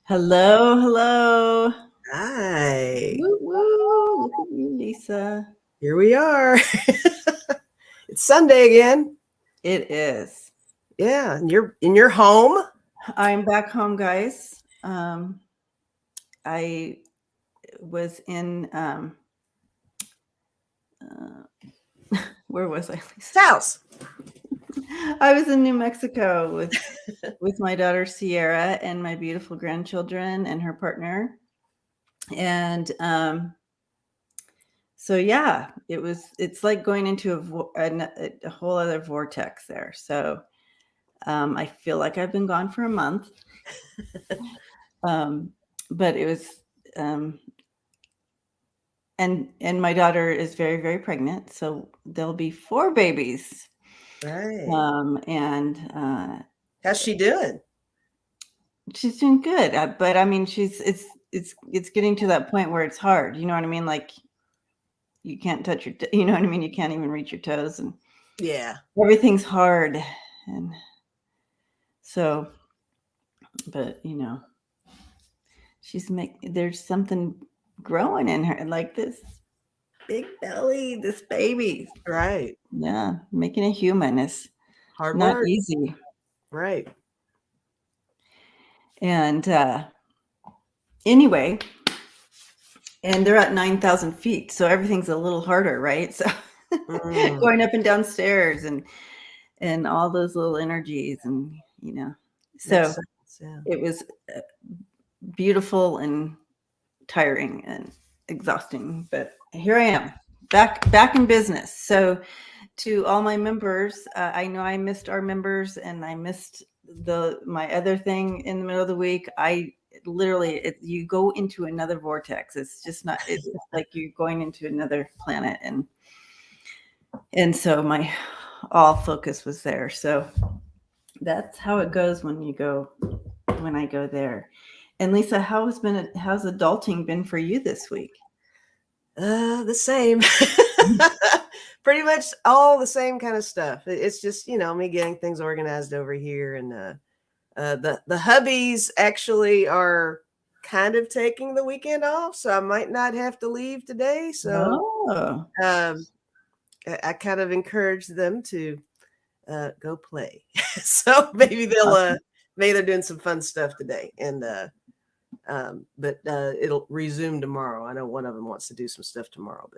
Hello, hello. Hi. Woo, woo. Look at you, Lisa. Here we are. It's Sunday again. It is. Yeah, and you're in your home. I'm back home, guys. I was in where was I, Lisa? House. I was in New Mexico with my daughter Sierra and my beautiful grandchildren and her partner. And so yeah, it's like going into a whole other vortex there. So I feel like I've been gone for a month. But it was and my daughter is very, very pregnant, so there'll be 4 babies. Right. And How's she doing? she's doing good, but I mean, it's getting to that point where it's hard. You know what I mean? Like you can't touch you know what I mean? You can't even reach your toes, and Yeah. everything's hard, and so, but there's something growing in her, like this big belly, this baby. Right. Yeah, making a human is Hard not work. easy. Right. And anyway, and they're at 9,000 feet, so everything's a little harder, right? So going up and down stairs and all those little energies, and so Yeah. it was beautiful and tiring and exhausting. But here I am, back in business. So to all my members, I know I missed our members, and I missed my other thing in the middle of the week. I literally, you go into another vortex. It's just not. It's like you're going into another planet, and so my all focus was there. So that's how it goes when I go there. And Lisa, how's adulting been for you this week? The same. Pretty much all the same kind of stuff. It's just, me getting things organized over here, and the hubbies actually are kind of taking the weekend off, so I might not have to leave today. So I kind of encourage them to go play. So maybe maybe they're doing some fun stuff today, and but it'll resume tomorrow. I know one of them wants to do some stuff tomorrow,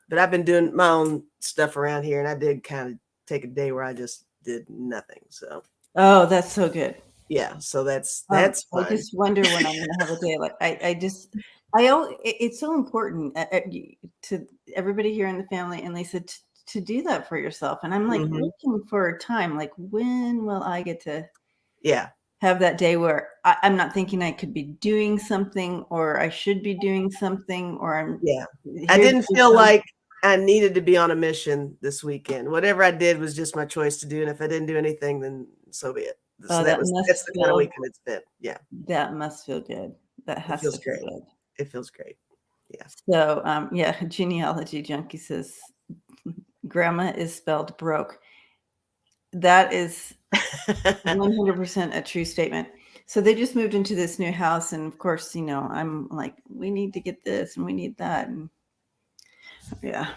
but I've been doing my own stuff around here, and I did kind of take a day where I just did nothing. So that's so good. Yeah, so that's fun. I just wonder when I'm going to have a day like it's so important to everybody here in the family, and Lisa, to do that for yourself. And I'm like looking for a time, like when will I get to have that day where I'm not thinking I could be doing something, or I should be doing something, or I didn't feel like I needed to be on a mission this weekend. Whatever I did was just my choice to do, and if I didn't do anything, then so be it. So that's the kind of weekend it's been. Yeah. That must feel good. That has to feel good. It feels great. Yeah. So, Genealogy Junkie says grandma is spelled broke. That is 100% a true statement. So they just moved into this new house, and of course, I'm like, we need to get this and we need that, and yeah,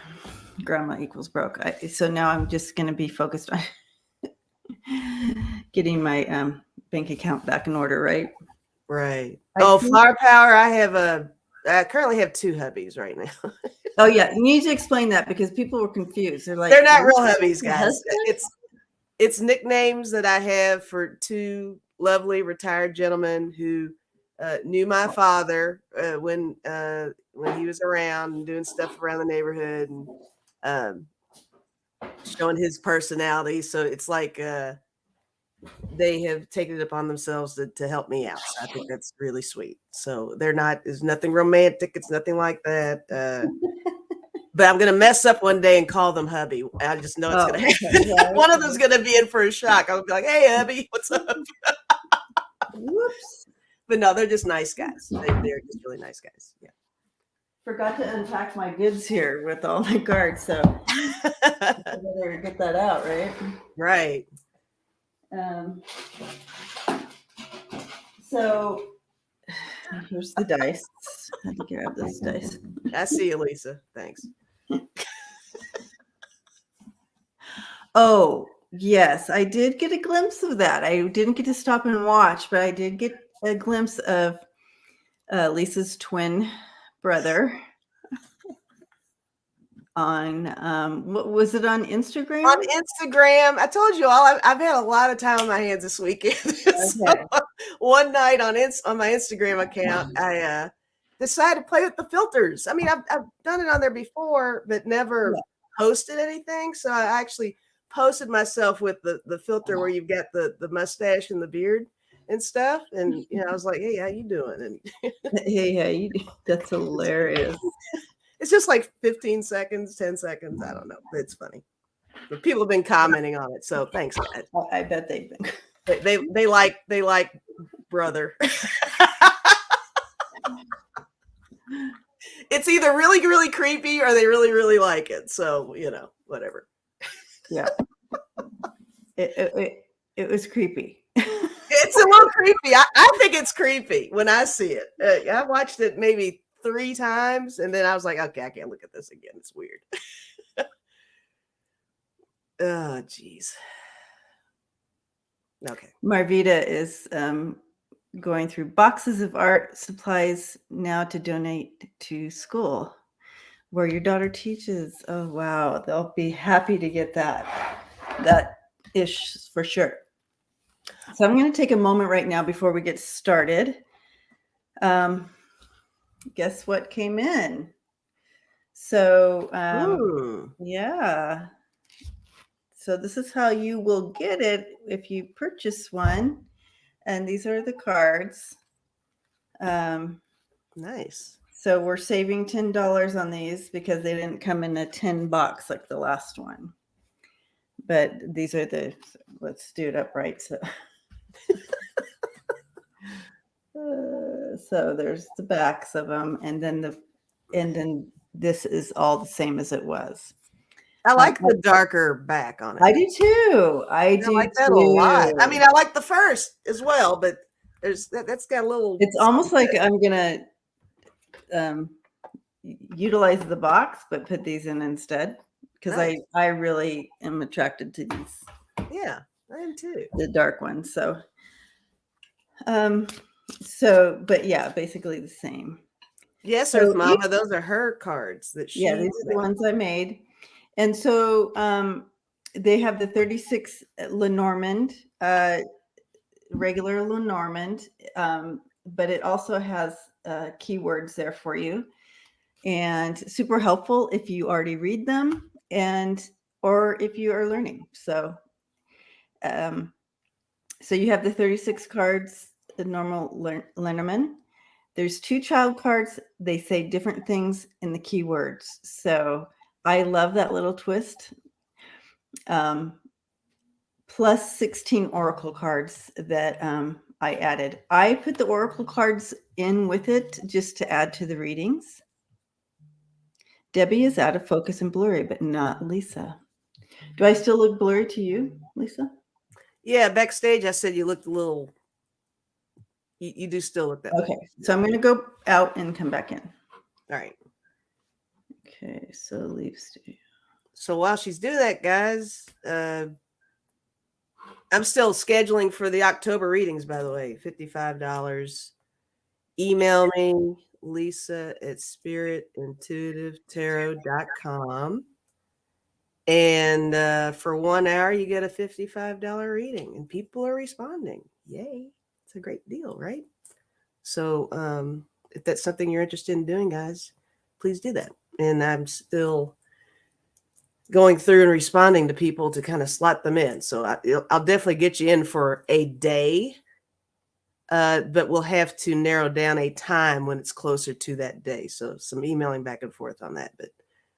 grandma equals broke. So now I'm just going to be focused on getting my bank account back in order, right? Right. Flower power. I currently have 2 hubbies right now. Oh yeah, you need to explain that, because people were confused. They're like, they're not real hubbies, guys. It's nicknames that I have for 2 lovely retired gentlemen who knew my father when he was around and doing stuff around the neighborhood, and showing his personality. So it's like they have taken it upon themselves to help me out. So I think that's really sweet. So there's nothing romantic. It's nothing like that. But I'm going to mess up one day and call them hubby. I just know it's going to happen. Yeah, one of them's going to be in for a shock. I'll be like, hey, hubby, what's up? Whoops. But no, they're just nice guys. They're just really nice guys. Yeah. Forgot to unpack my goods here with all my cards. So I better get that out, right? Right. So Here's the dice. I had to grab those dice. I see you, Lisa. Thanks. Oh, yes, I did get a glimpse of that. I didn't get to stop and watch, but I did get a glimpse of Lisa's twin brother on what was it, on Instagram? On Instagram, I told you all. I've had a lot of time on my hands this weekend. Okay. So, one night on my Instagram account, I decided to play with the filters. I mean, I've done it on there before, but never posted anything. So I actually posted myself with the filter where you've got the mustache and the beard and stuff. And I was like, hey, how you doing? And Hey, that's hilarious. it's just like 15 seconds, 10 seconds. I don't know. It's funny. But people have been commenting on it. So thanks, guys. I bet they've been. They like brother. It's either really, really creepy or they really, really like it. So, whatever. Yeah. It was creepy. It's a little creepy. I think it's creepy when I see it. I watched it maybe 3 times and then I was like, okay, I can't look at this again. It's weird. Oh, geez. Okay. Marvita is going through boxes of art supplies now to donate to school where your daughter teaches. Oh, wow. They'll be happy to get that ish for sure. So I'm going to take a moment right now before we get started. Guess what came in? So, yeah. So this is how you will get it if you purchase one. And these are the cards. Nice. So we're saving $10 on these because they didn't come in a 10 box like the last one. But these are let's do it upright. So, so there's the backs of them. And then this is all the same as it was. I like the darker back on it. I do too. I do like that a lot. I mean, I like the first as well, but that's got a little. It's almost like I'm gonna utilize the box, but put these in instead because nice. I really am attracted to these. Yeah, I am too. The dark ones. But yeah, basically the same. Yes, Earth Mama. Those are her cards that she. Yeah, these are the ones I made. And so they have the 36 Lenormand, regular Lenormand, but it also has keywords there for you, and super helpful if you already read them or if you are learning. So, so you have the 36 cards, the normal Lenormand. There's 2 child cards. They say different things in the keywords. So I love that little twist. Plus 16 oracle cards that I added. I put the oracle cards in with it just to add to the readings. Debbie is out of focus and blurry, but not Lisa. Do I still look blurry to you, Lisa? Yeah, backstage I said you looked a little. You do still look that way. Okay, so I'm going to go out and come back in. All right. Okay, so leave stage. So while she's doing that, guys, I'm still scheduling for the October readings, by the way, $55. Email me, lisa@spiritintuitivetarot.com. And for 1 hour, you get a $55 reading, and people are responding. Yay. It's a great deal, right? So if that's something you're interested in doing, guys, please do that. And I'm still going through and responding to people to kind of slot them in. So I'll definitely get you in for a day, but we'll have to narrow down a time when it's closer to that day. So some emailing back and forth on that, but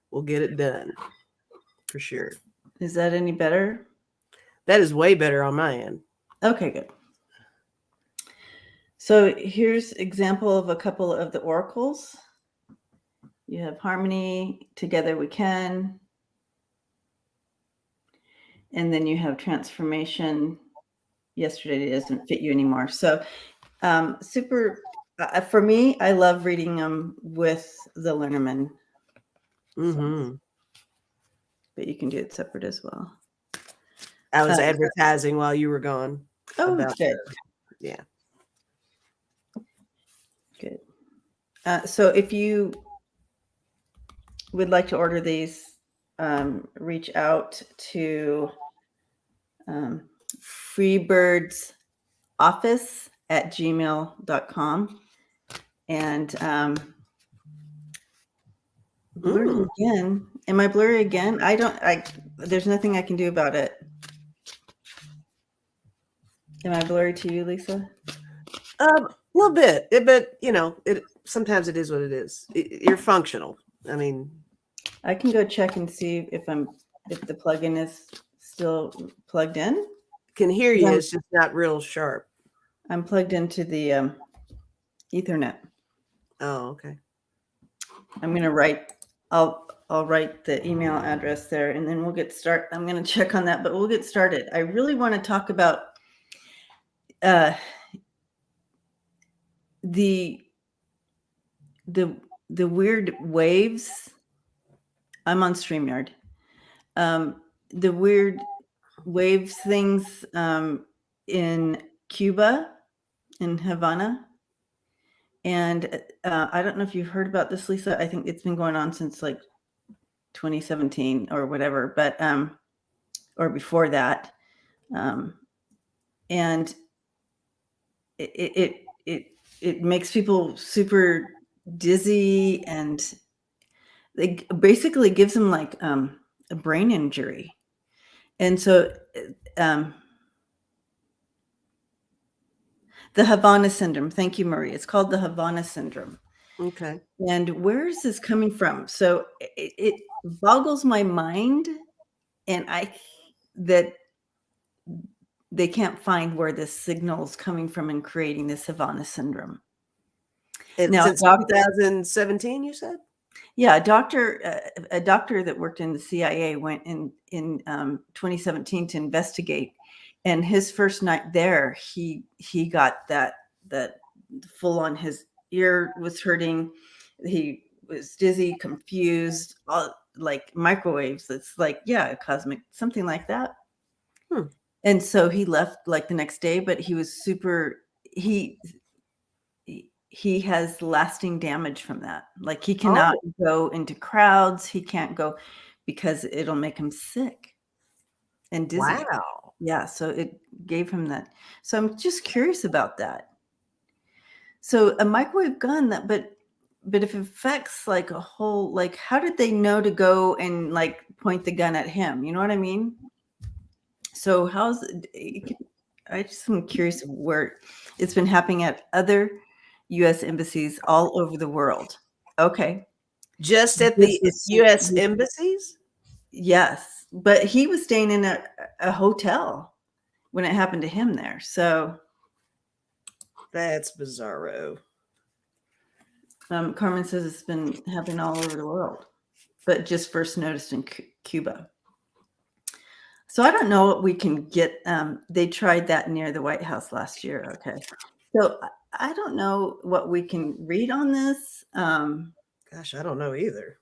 we'll get it done for sure. Is that any better? That is way better on my end. Okay, good. So here's example of a couple of the oracles. You have harmony, together we can. And then you have transformation. Yesterday doesn't fit you anymore. So super For me, I love reading them with the Lenormand, Mm-hmm. but you can do it separate as well. I was advertising while you were gone. Oh, about good. Yeah. Good. So if you would like to order these, reach out to freebirdsoffice@gmail.com. And blurry again. Am I blurry again? There's nothing I can do about it. Am I blurry to you, Lisa? A little bit, but sometimes it is what it is. You're functional. I mean, I can go check and see if the plugin is still plugged in. Can hear you. It's just not real sharp. I'm plugged into the Ethernet. Oh, okay. I'm gonna write. I'll write the email address there, and then we'll get started. I'm gonna check on that, but we'll get started. I really want to talk about the weird waves. I'm on StreamYard. The weird waves things in Cuba, in Havana. And I don't know if you've heard about this, Lisa. I think it's been going on since like 2017 or whatever, but or before that. And it makes people super dizzy, and it basically gives them like a brain injury. And so the Havana Syndrome. Thank you, Marie. It's called the Havana Syndrome. Okay. And where is this coming from? So it boggles my mind, and that they can't find where this signal is coming from and creating this Havana Syndrome. And now, since 2017, you said? Yeah, a doctor that worked in the CIA went in 2017 to investigate, and his first night there, he got that full on. His ear was hurting, he was dizzy, confused, all like microwaves. It's like, yeah, cosmic, something like that. And so he left like the next day, but he was super. He has lasting damage from that. Like he cannot go into crowds. He can't go because it'll make him sick and dizzy. Wow. Yeah. So it gave him that. So I'm just curious about that. So a microwave gun but if it affects like a whole, like, how did they know to go and like point the gun at him? You know what I mean? So I just am curious where it's been happening at other U.S. embassies all over the world. Okay. Just at the U.S. embassies? Yes. But he was staying in a hotel when it happened to him there. So that's bizarro. Carmen says it's been happening all over the world, but just first noticed in Cuba. So I don't know what we can get. They tried that near the White House last year. Okay. So I don't know what we can read on this. Gosh, I don't know either.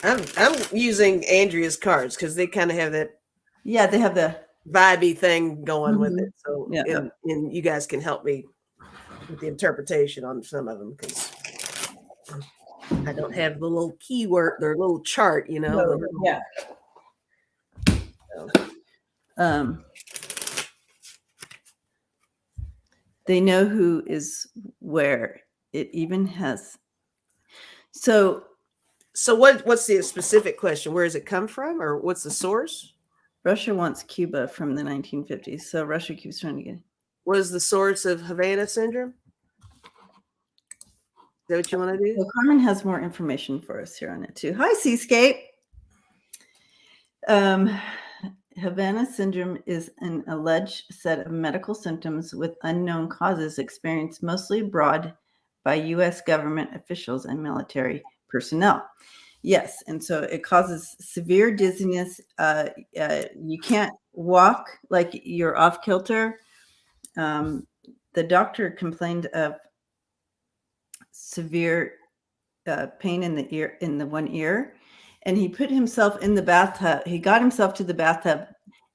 I'm using Andrea's cards because they kind of have that. Yeah, they have the vibey thing going with it. So, yeah. And you guys can help me with the interpretation on some of them because I don't have the little keyword, their little chart, you know. No, yeah. So, they know who is where. It even has. So what's the specific question? Where does it come from, or what's the source? Russia wants Cuba from the 1950s. So Russia keeps trying to get. What is the source of Havana Syndrome? Is that what you want to do? So Carmen has more information for us here on it too. Hi, Seascape. Havana Syndrome is an alleged set of medical symptoms with unknown causes experienced mostly abroad by U.S. government officials and military personnel. Yes, and so it causes severe dizziness. You can't walk, like you're off kilter. the doctor complained of severe pain in the ear, in the one ear, and he put himself in the bathtub. He got himself to the bathtub,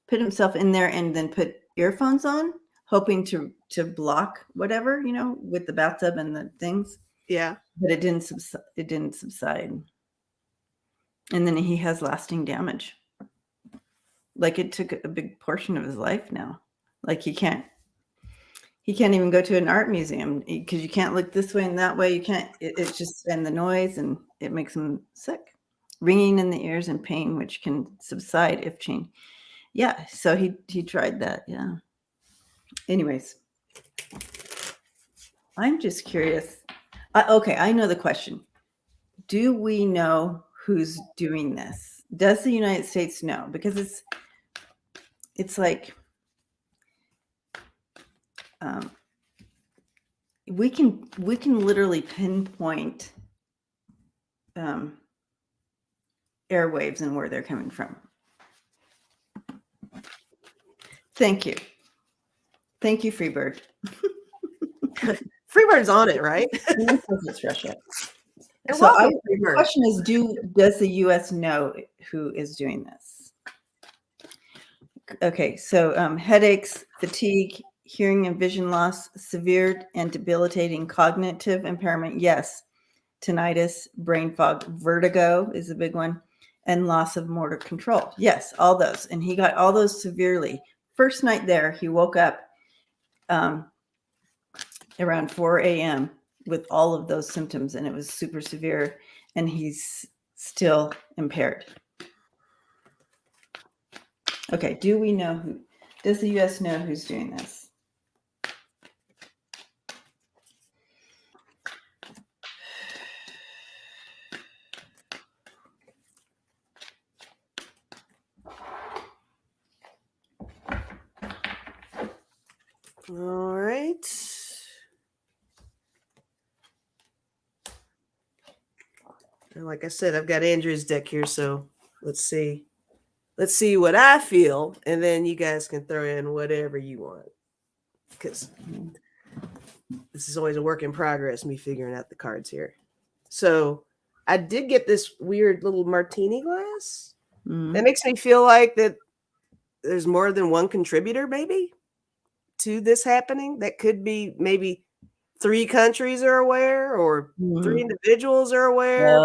put himself in there, and then put earphones on, hoping to block whatever, you know, with the bathtub and the things. Yeah. But it didn't subside. And then he has lasting damage. Like it took a big portion of his life now. Like he can't even go to an art museum because you can't look this way and that way. You can't, it's just, and the noise, and it makes him sick. Ringing in the ears and pain, which can subside if changed. Yeah. So he tried that. Yeah. Anyways, I'm just curious. Okay. I know the question. Do we know who's doing this? Does the United States know? Because it's like, we can literally pinpoint airwaves and where they're coming from. Thank you, Freebird. Freebird's on it, right? It's Russia. And So welcome, the Freebird. question is, does the U.S. know who is doing this? Okay, so headaches, fatigue, hearing and vision loss, severe and debilitating cognitive impairment, yes. Tinnitus, brain fog, vertigo is a big one, and loss of motor control. Yes, all those. And he got all those severely. First night there, he woke up around 4 a.m. with all of those symptoms, and it was super severe, and he's still impaired. Okay, do we know who? Does the U.S. know who's doing this? All right. And like I said, I've got Andrea's deck here, so let's see. Let's see what I feel, and then you guys can throw in whatever you want. Because this is always a work in progress, me figuring out the cards here. So I did get this weird little martini glass. Mm-hmm. That makes me feel like that there's more than one contributor, maybe, to this happening. That could be maybe 3 countries are aware, or 3 individuals are aware,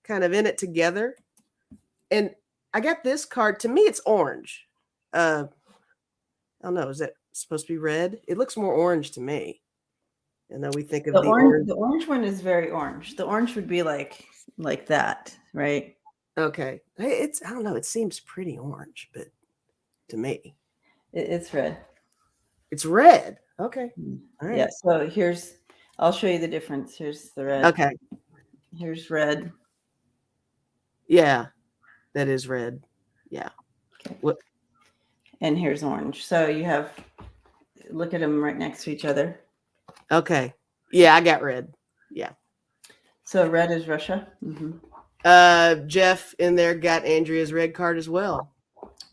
kind of in it together. And I got this card. To me, it's orange. I don't know. Is that supposed to be red? It looks more orange to me. And then we think of the orange. The orange one is very orange. The orange would be like that, right? Okay. It's, I don't know. It seems pretty orange, but to me, it's red. It's red. Okay. All right. Yeah. So I'll show you the difference. Here's the red. Okay. Here's red. Yeah, that is red. Yeah. Okay. What? And here's orange. So you have, look at them right next to each other. Okay. Yeah, I got red. Yeah. So red is Russia. Mm-hmm. Jeff in there got Andrea's red card as well.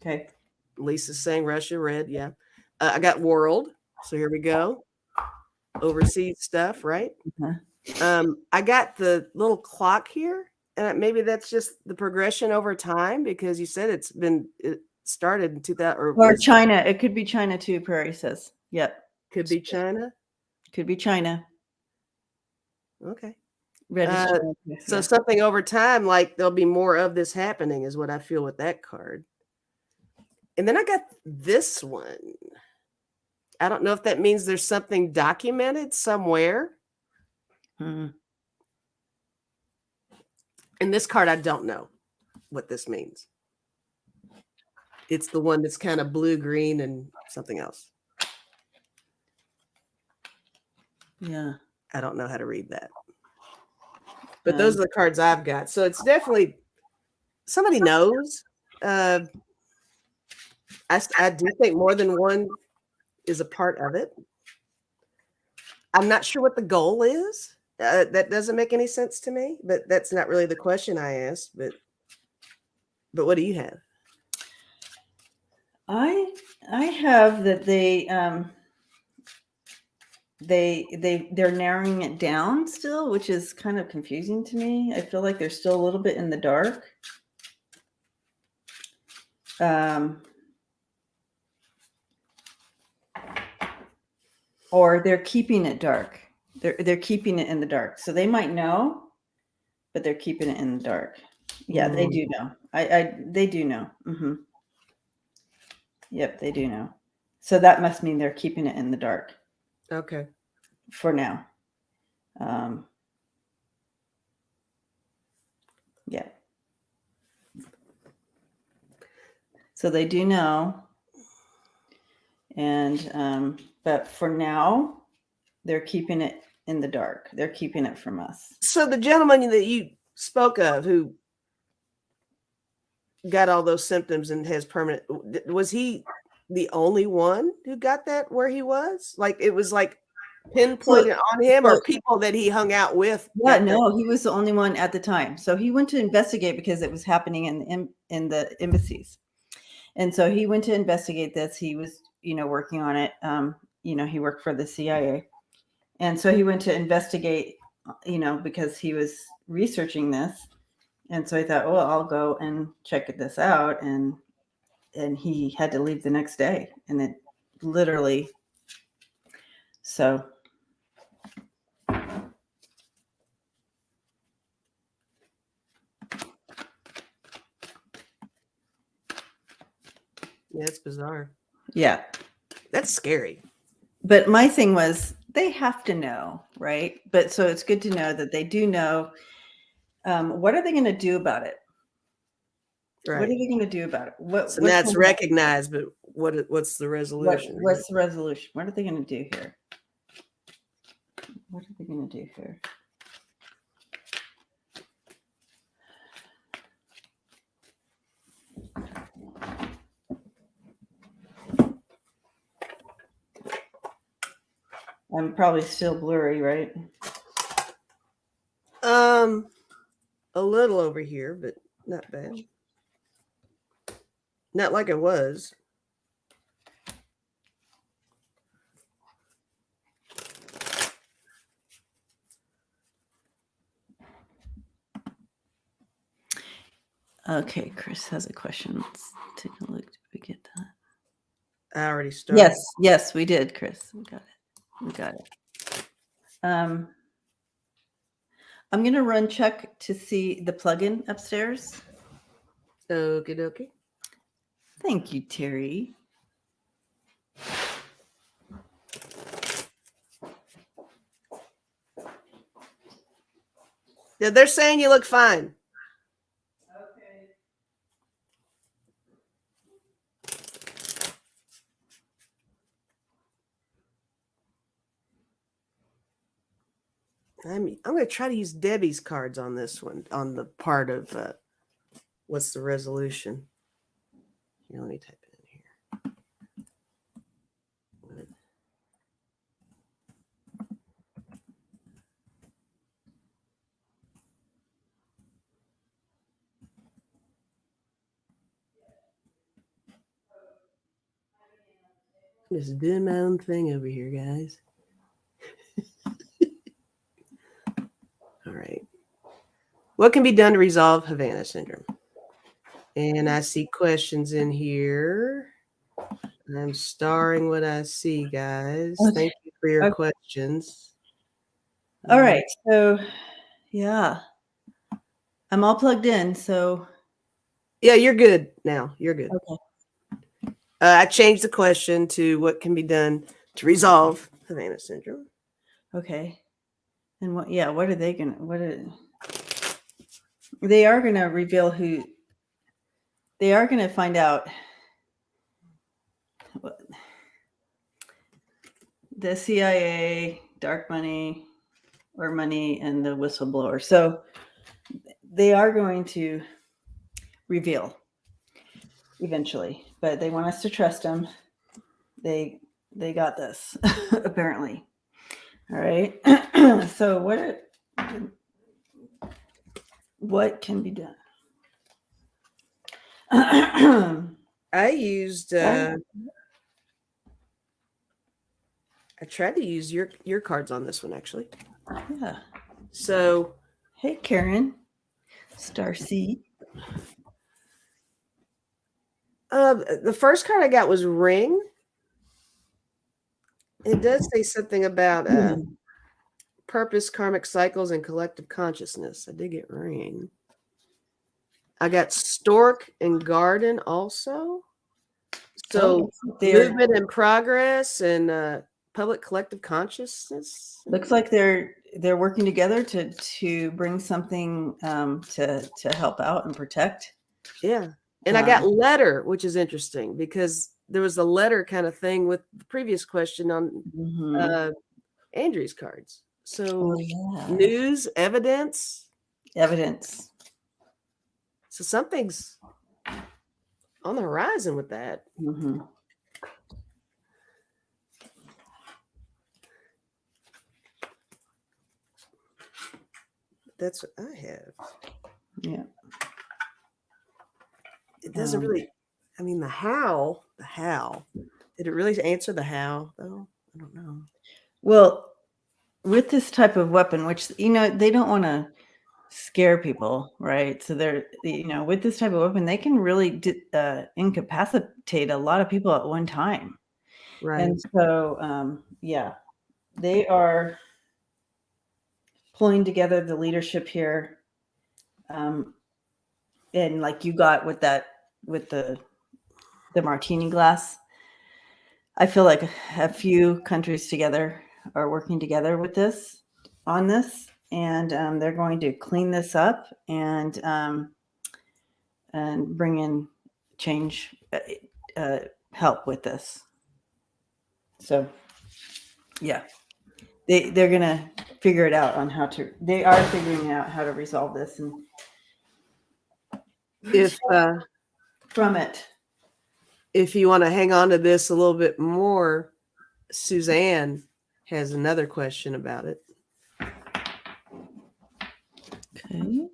Okay. Lisa's saying Russia, red. Yeah. I got world. So here we go. Overseas stuff, right? I got the little clock here. And maybe that's just the progression over time, because you said it started in 2000. Or China. It could be China too, Prairie says. Yep. Could be China. Could be China. Okay. So something over time, like there'll be more of this happening, is what I feel with that card. And then I got this one. I don't know if that means there's something documented somewhere. And this card, I don't know what this means. It's the one that's kind of blue, green, and something else. Yeah. I don't know how to read that. But those are the cards I've got. So it's definitely, somebody knows. I do think more than one is a part of it. I'm not sure what the goal is. That doesn't make any sense to me, but that's not really the question I asked. But what do you have? I have that they're narrowing it down still, which is kind of confusing to me. I feel like they're still a little bit in the dark. Or they're keeping it dark. They're keeping it in the dark. So they might know, but they're keeping it in the dark. Yeah, they do know. They do know. Mm-hmm. Yep, they do know. So that must mean they're keeping it in the dark. Okay. For now. Yeah. So they do know. And but for now, they're keeping it in the dark. They're keeping it from us. So the gentleman that you spoke of who got all those symptoms and has permanent, was he the only one who got that where he was? Like it was like pinpointed on him, or people that he hung out with? Yeah, no, he was the only one at the time. So he went to investigate because it was happening in the embassies. And so he went to investigate this. He was, working on it. He worked for the CIA. And so he went to investigate, because he was researching this. And so I thought, well, I'll go and check this out. And he had to leave the next day. And it literally, so. Yeah, it's bizarre. Yeah. That's scary. But my thing was, they have to know, right? But so it's good to know that they do know. What are they going to do about it? Right. What are they going to do about it? So that's recognized, but what's the resolution? What's the resolution? What are they going to do here? What are they going to do here? I'm probably still blurry, right? A little over here, but not bad. Not like it was. Okay, Chris has a question. Let's take a look. Did we get that? I already started. Yes, we did, Chris. We got it. I'm going to run check to see the plugin upstairs. Okie dokie. Thank you, Terry. Yeah, they're saying you look fine. Okay. I'm going to try to use Debbie's cards on this one, on the part of what's the resolution. Here, let me type it in here. Just doing my own thing over here, guys. All right. What can be done to resolve Havana Syndrome? And I see questions in here. I'm starring what I see, guys. Okay. Thank you for your questions. All right. So, yeah. I'm all plugged in, so. Yeah, you're good now. You're good. Okay. I changed the question to what can be done to resolve Havana Syndrome. Okay. And what are they going to, they are going to reveal who, they are going to find out what, the CIA, dark money, or money, and the whistleblower. So they are going to reveal eventually, but they want us to trust them. They got this, apparently. All right. So what can be done? I used. I tried to use your cards on this one actually. Yeah. So, Hey, Karen. Starseed. the first card I got was Ring. It does say something about purpose, karmic cycles, and collective consciousness. I did get Ring. I got Stork and Garden also. So movement and progress and public collective consciousness. Looks like they're working together to bring something to help out and protect. Yeah. And I got letter, which is interesting because there was a letter kind of thing with the previous question on Andrea's cards. So news, evidence. So something's on the horizon with that. Mm-hmm. That's what I have. Yeah. It doesn't really, I mean, the how. Did it really answer the how, though? I don't know. Well, with this type of weapon, which, they don't want to scare people, right? So they're, with this type of weapon, they can really incapacitate a lot of people at one time. Right. And so, they are pulling together the leadership here. And like you got with the martini glass, I feel like a few countries together are working together with this, on this, and they're going to clean this up and bring in change, help with this. So, yeah, they're gonna figure it out on how to. They are figuring out how to resolve this, and if from it. If you want to hang on to this a little bit more, Suzanne has another question about it. Okay.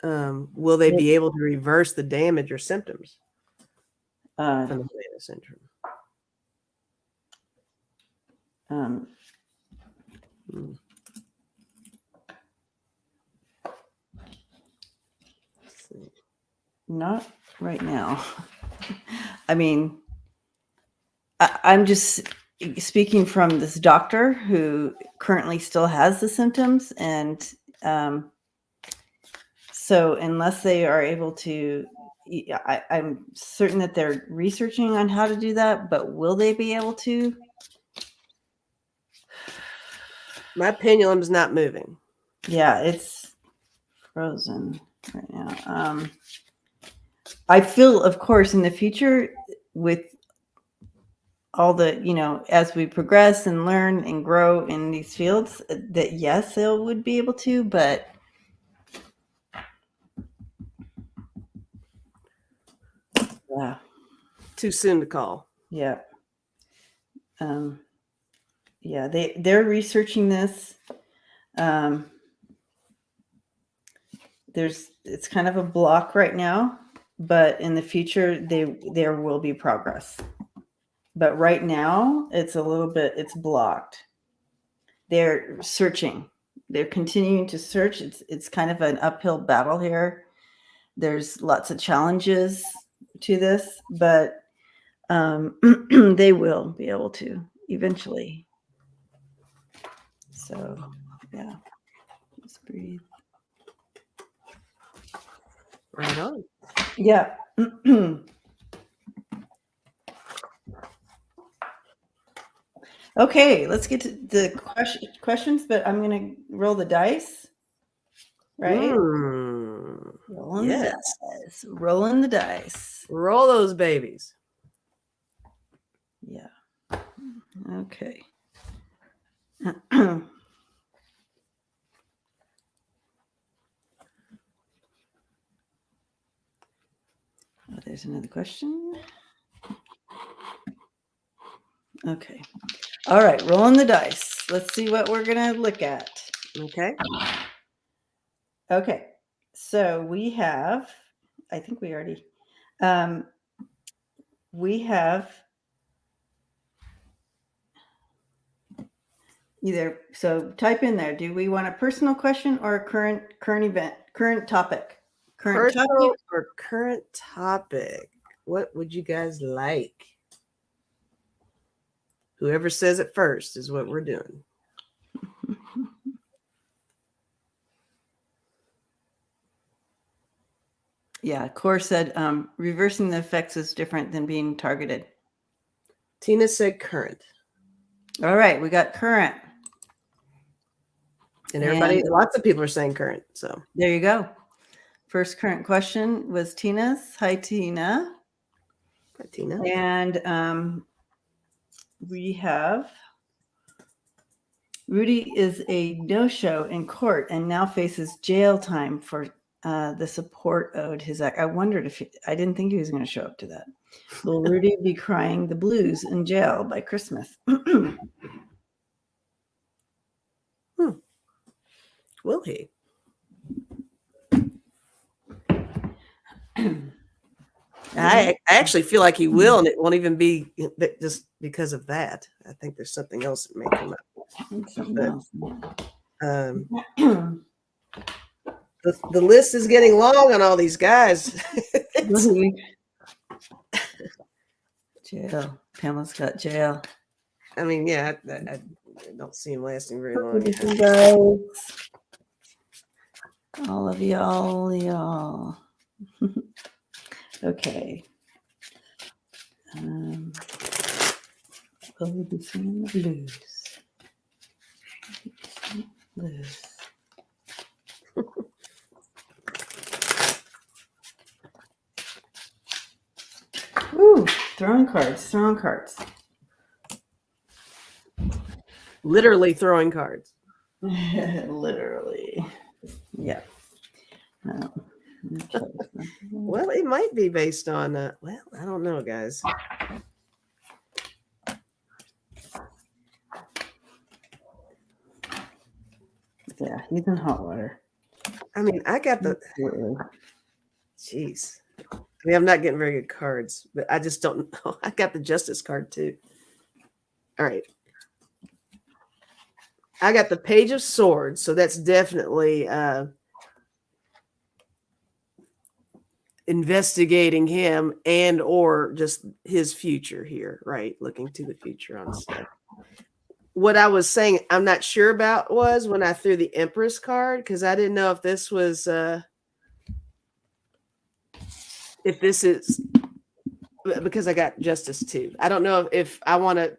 Will they be able to reverse the damage or symptoms from the Havana Syndrome? Not right now. I mean, I'm just speaking from this doctor who currently still has the symptoms, and so unless they are able to, I'm certain that they're researching on how to do that, but will they be able to? My pendulum's not moving. Yeah, it's frozen right now. I feel, of course, in the future, with all the, as we progress and learn and grow in these fields, that yes, they would be able to, but yeah, too soon to call. Yeah. Yeah, they're researching this. It's kind of a block right now, but in the future there will be progress. But right now it's blocked. They're searching. They're continuing to search. It's kind of an uphill battle here. There's lots of challenges to this, but they will be able to eventually. So, yeah, just breathe. Right on. Yeah. Okay, let's get to the questions, but I'm going to roll the dice. Right? Rolling the dice. Rolling the dice. Roll those babies. Yeah. Okay. There's another question. Okay. All right, rolling the dice. Let's see what we're going to look at. Okay. Okay. So we have, I think we already, we have either, so type in there, do we want a personal question or a current event, current topic? Personal or current topic? What would you guys like? Whoever says it first is what we're doing. Yeah, Core said reversing the effects is different than being targeted. Tina said current. All right, we got current. And everybody, lots of people are saying current. So there you go. First current question was Tina's. Hi, Tina. Hi, Tina. And we have Rudy is a no-show in court and now faces jail time for the support owed his act. I wondered if I didn't think he was going to show up to that. Will Rudy be crying the blues in jail by Christmas? Will he? I actually feel like he will, and it won't even be just because of that. I think there's something else that may come up. The list is getting long on all these guys. Jail. Pamela's got jail. I mean, yeah, I don't see him lasting very long. All of y'all. Okay. Will we be singing the blues? Ooh, throwing cards. Literally throwing cards. Literally. Yeah. Well, it might be based on, well, I don't know, guys. Yeah, he's in hot water. I mean, I got the, jeez. I mean, I'm not getting very good cards, but I just don't know. I got the Justice card too. All right. I got the Page of Swords, so that's definitely investigating him and or just his future here, right? Looking to the future on stuff. What I was saying I'm not sure about was when I threw the Empress card, because I didn't know if this was if this is because I got Justice too. I don't know if I want to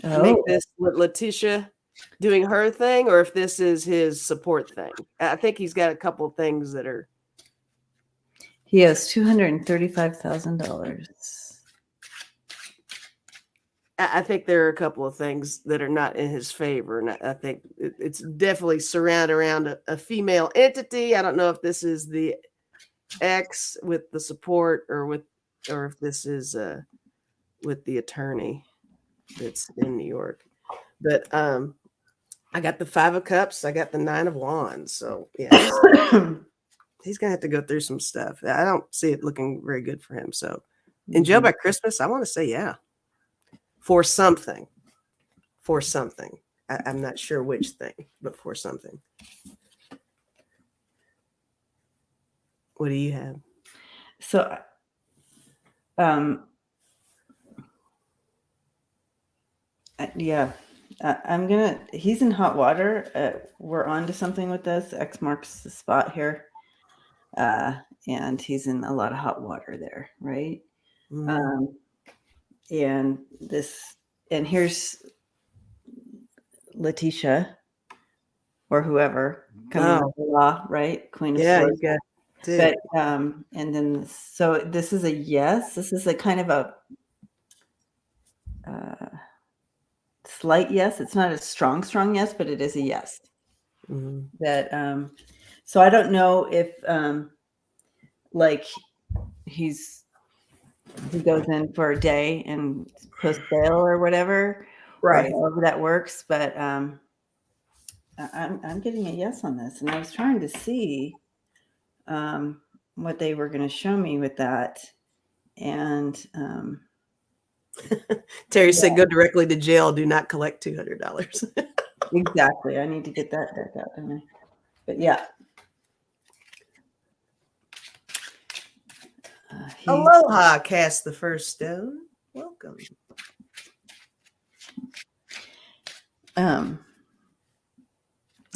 make this with Letitia doing her thing or if this is his support thing. I think he's got a couple of things that are. He has $235,000. I think there are a couple of things that are not in his favor. And I think it's definitely surrounded around a female entity. I don't know if this is the ex with the support or if this is with the attorney that's in New York. But I got the 5 of Cups. I got the 9 of Wands. So yeah, he's gonna have to go through some stuff. I don't see it looking very good for him. So in jail by Christmas, I want to say yeah. For something. I'm not sure which thing, but for something. What do you have? So, yeah, he's in hot water. We're on to something with this. X marks the spot here. And he's in a lot of hot water there, right? Mm-hmm. And here's Letitia or whoever coming with the law, right? Queen of Swords. You got but and then so this is a yes. This is a kind of a slight yes. It's not a strong yes, but it is a yes. Mm-hmm. That so I don't know if like he goes in for a day and post bail or whatever, right? Or however that works. But I'm getting a yes on this, and I was trying to see what they were going to show me with that, and Terry said, go directly to jail. Do not collect $200. Exactly. I need to get that deck out, don't I? But yeah. Aloha, cast the first stone. Welcome.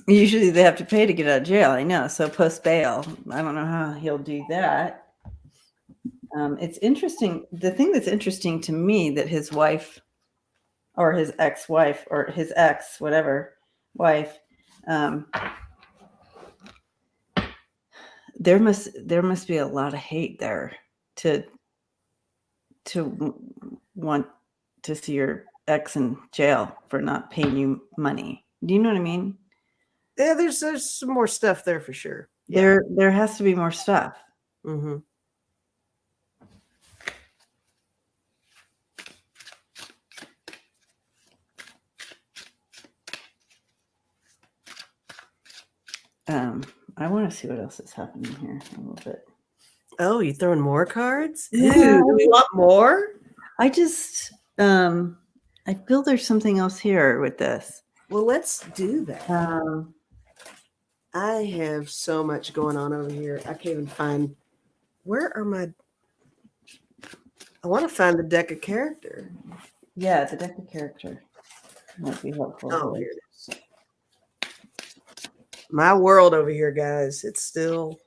Usually they have to pay to get out of jail. I know. So post bail. I don't know how he'll do that. It's interesting. The thing that's interesting to me that his wife or his ex-wife or his ex, whatever wife, there must be a lot of hate there to want to see your ex in jail for not paying you money. Do you know what I mean? Yeah, there's some more stuff there for sure. Yeah. There has to be more stuff. Mm-hmm. I want to see what else is happening here a little bit. Oh, you throwing more cards? Yeah. Ooh, do we want more? I just I feel there's something else here with this. Well, let's do that. Um, I have so much going on over here. I can't even find. Where are my? I want to find the deck of character. yeah, the deck of character might be helpful. Oh, here it is. My world over here, guys. It's still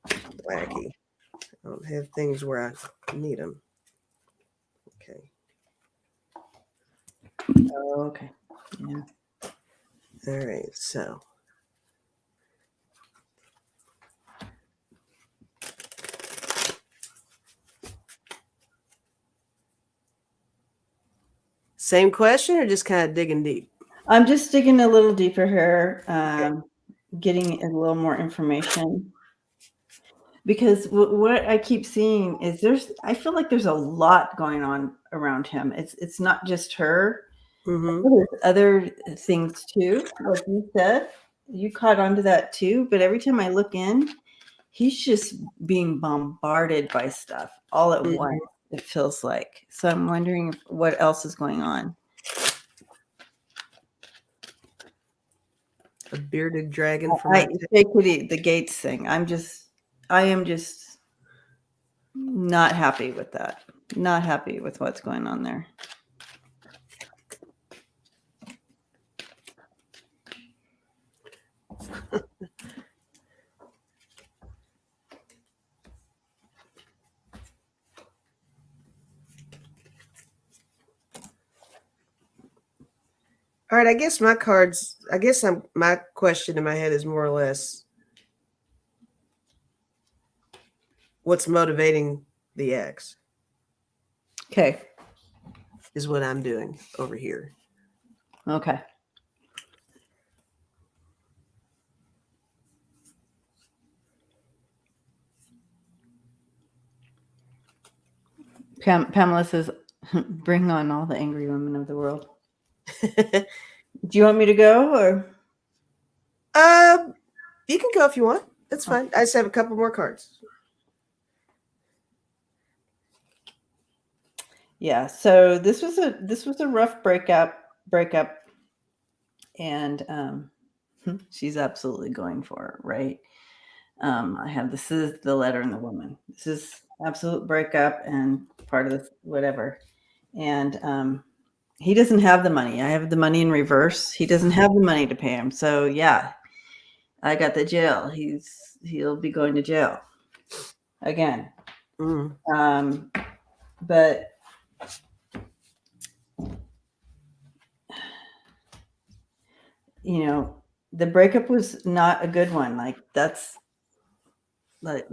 wacky. I don't have things where I need them. Okay. Oh, okay. Yeah. All right. So. Same question or just kind of digging deep? I'm just digging a little deeper here, getting a little more information. Because what I keep seeing is I feel like there's a lot going on around him. It's not just her. Mm-hmm. There's other things too. Like you said, you caught onto that too. But every time I look in, he's just being bombarded by stuff all at once. It feels like. So I'm wondering what else is going on. A bearded dragon from the Gates thing. I am just not happy with that. Not happy with what's going on there. All right, I guess my question in my head is more or less what's motivating the ex? Okay. Is what I'm doing over here. Okay. Pamela says, bring on all the angry women of the world. Do you want me to go or? You can go if you want. That's fine. I just have a couple more cards. Yeah. So this was a rough breakup, and she's absolutely going for it, right? This is the letter and the woman. This is absolute breakup and part of this whatever, and he doesn't have the money. I have the money in reverse. He doesn't have the money to pay him. So yeah, I got the jail. He'll be going to jail again. But the breakup was not a good one. Like that's like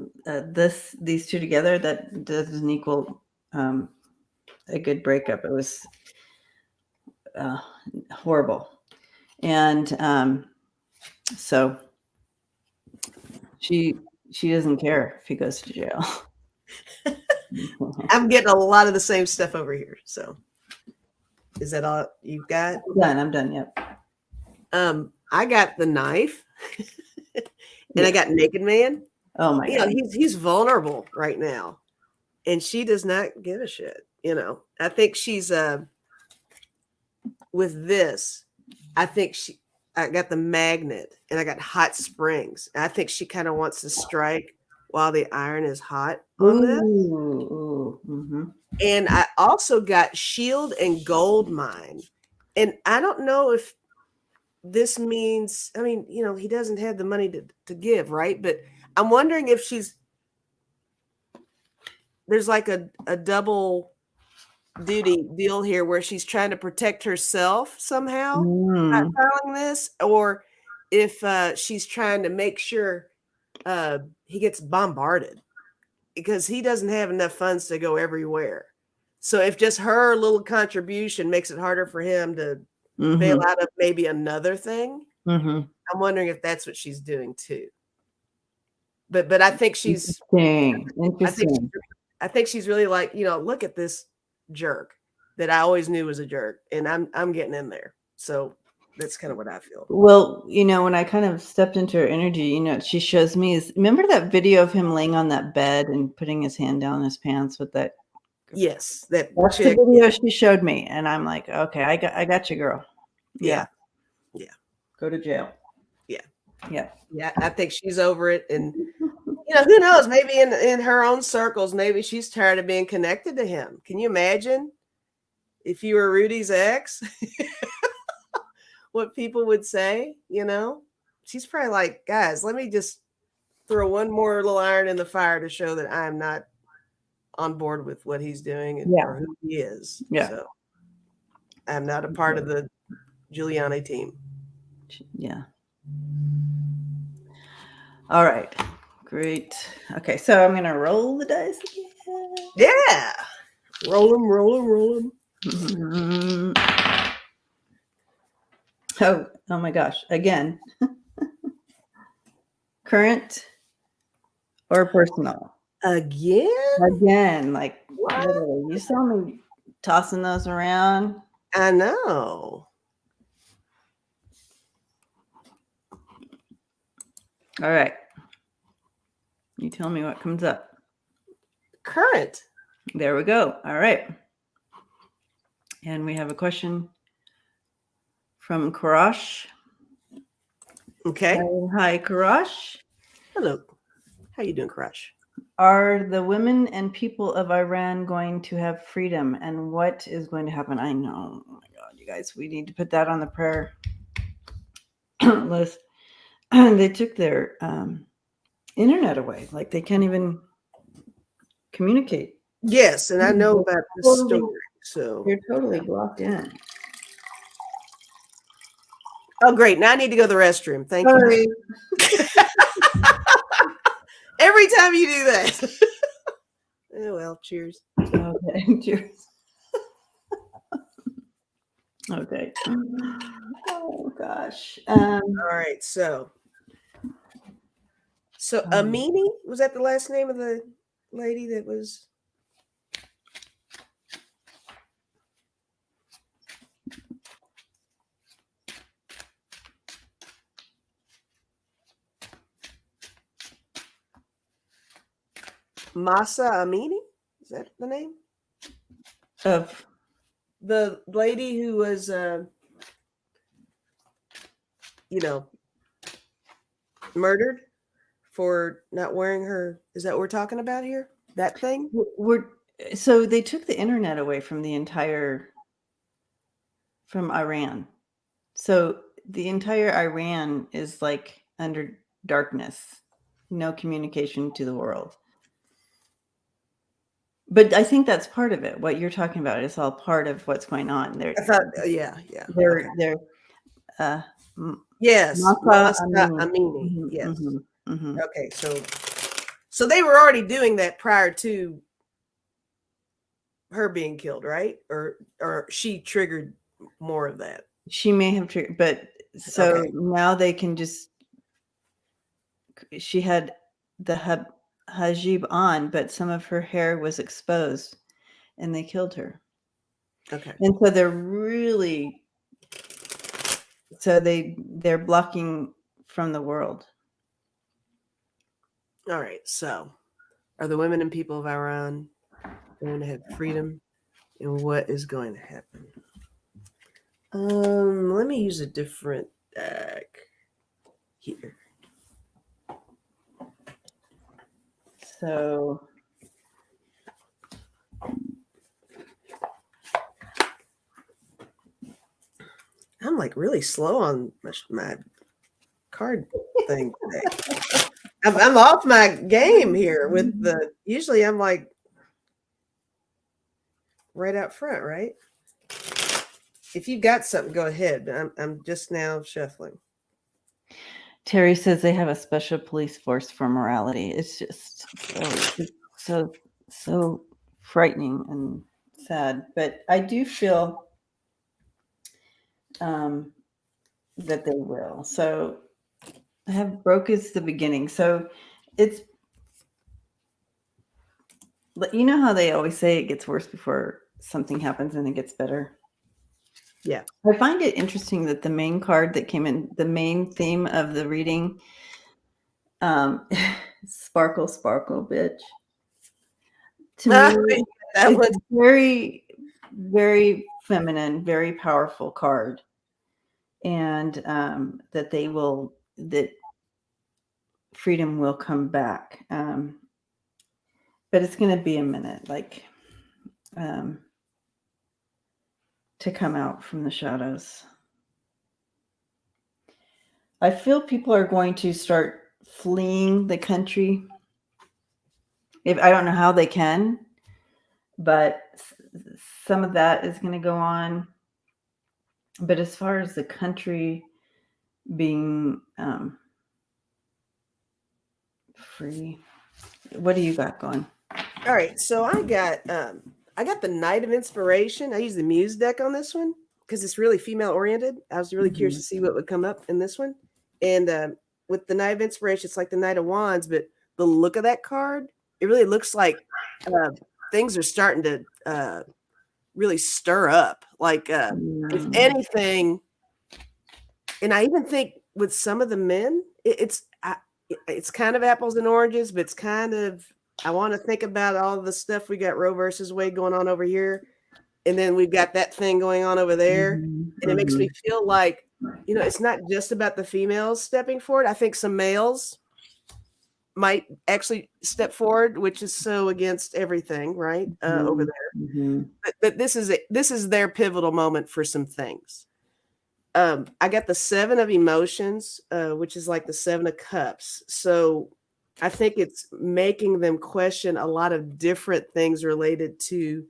these two together, that doesn't equal a good breakup. It was horrible. And so she doesn't care if he goes to jail. I'm getting a lot of the same stuff over here. So is that all you've got? I'm done. Yep. I got the knife and I got naked man. Oh my God. He's vulnerable right now and she does not give a shit. You know, I think she's with this. I think I got the magnet and I got hot springs. I think she kind of wants to strike while the iron is hot on this. Ooh. Mm-hmm. And I also got shield and gold mine. And I don't know if this means, I mean, you know, he doesn't have the money to give, right? But I'm wondering if there's like a double duty deal here where she's trying to protect herself somehow, not filing this, or if she's trying to make sure he gets bombarded because he doesn't have enough funds to go everywhere. So if just her little contribution makes it harder for him to bail out of maybe another thing, I'm wondering if that's what she's doing too. But I think she's Interesting. I think she's really like, you know, look at this jerk that I always knew was a jerk, and I'm getting in there. So that's kind of what I feel. Well, you know, when I kind of stepped into her energy, you know, she shows me is remember that video of him laying on that bed and putting his hand down his pants with that. Yes, that's chick, the video she showed me, and I'm like, okay, I got you, girl. Yeah. Go to jail. Yeah. I think she's over it, and you know, who knows? Maybe in her own circles, maybe she's tired of being connected to him. Can you imagine if you were Rudy's ex? What people would say, you know? She's probably like, guys, let me just throw one more little iron in the fire to show that I'm not on board with what he's doing and or who he is. Yeah. So I'm not a part of the Giuliani team. Yeah. All right. Great. Okay, so I'm gonna roll the dice again. Yeah. Roll them. Oh my gosh. Again. Current or personal? Again. Like, literally, you saw me tossing those around. I know. All right. You tell me what comes up. Current. There we go. All right. And we have a question from Karash. Okay. Hi, Karash. Hello. How you doing, Karash? Are the women and people of Iran going to have freedom? And what is going to happen? I know. Oh my God, you guys, we need to put that on the prayer list. They took their internet away. Like they can't even communicate. Yes, and I know about this story. So you're totally blocked in. Oh, great. Now I need to go to the restroom. Thank you. Every time you do that. Oh, well, cheers. Okay, cheers. Okay. Oh, gosh. All right. So Amini, was that the last name of the lady that was? Masa Amini? Is that the name? Of the lady who was, murdered for not wearing her. Is that what we're talking about here? That thing? So they took the internet away from Iran. So the entire Iran is like under darkness, no communication to the world. But I think that's part of it. What you're talking about is all part of what's going on there. I thought, yeah. They're yes, Masa Amini. Yes. Okay, so they were already doing that prior to her being killed, right? Or she triggered more of that. She may have triggered, but so now they can just. She had the hijab on, but some of her hair was exposed, and they killed her. Okay. And so they're really, they're blocking from the world. All right. So, are the women and people of Iran going to have freedom? and what is going to happen. Let me use a different deck here. So I'm like really slow on my card thing today. I'm off my game here with the, usually I'm like right out front, right? If you've got something, go ahead. I'm just now shuffling. Terry says they have a special police force for morality. It's just so frightening and sad. But I do feel that they will. So I have broke is the beginning. So it's, you know how they always say it gets worse before something happens and it gets better. Yeah. I find it interesting that the main card that came in, the main theme of the reading, sparkle, sparkle, bitch. To me, it's very, very feminine, very powerful card. And that freedom will come back. But it's going to be a minute, like, to come out from the shadows. I feel people are going to start fleeing the country. I don't know how they can, but some of that is going to go on. But as far as the country being free, what do you got going? All right, so I got the Knight of Inspiration. I use the Muse deck on this one because it's really female oriented. I was really curious to see what would come up in this one. And with the Knight of Inspiration, it's like the Knight of Wands, but the look of that card, it really looks like things are starting to really stir up. Like if anything, and I even think with some of the men, it's kind of apples and oranges, but it's kind of, I want to think about all the stuff we got Roe versus Wade going on over here. And then we've got that thing going on over there. And it makes me feel like, you know, it's not just about the females stepping forward. I think some males might actually step forward, which is so against everything, right? Over there. But this is their pivotal moment for some things. I got the Seven of Emotions, which is like the Seven of Cups. So I think it's making them question a lot of different things related to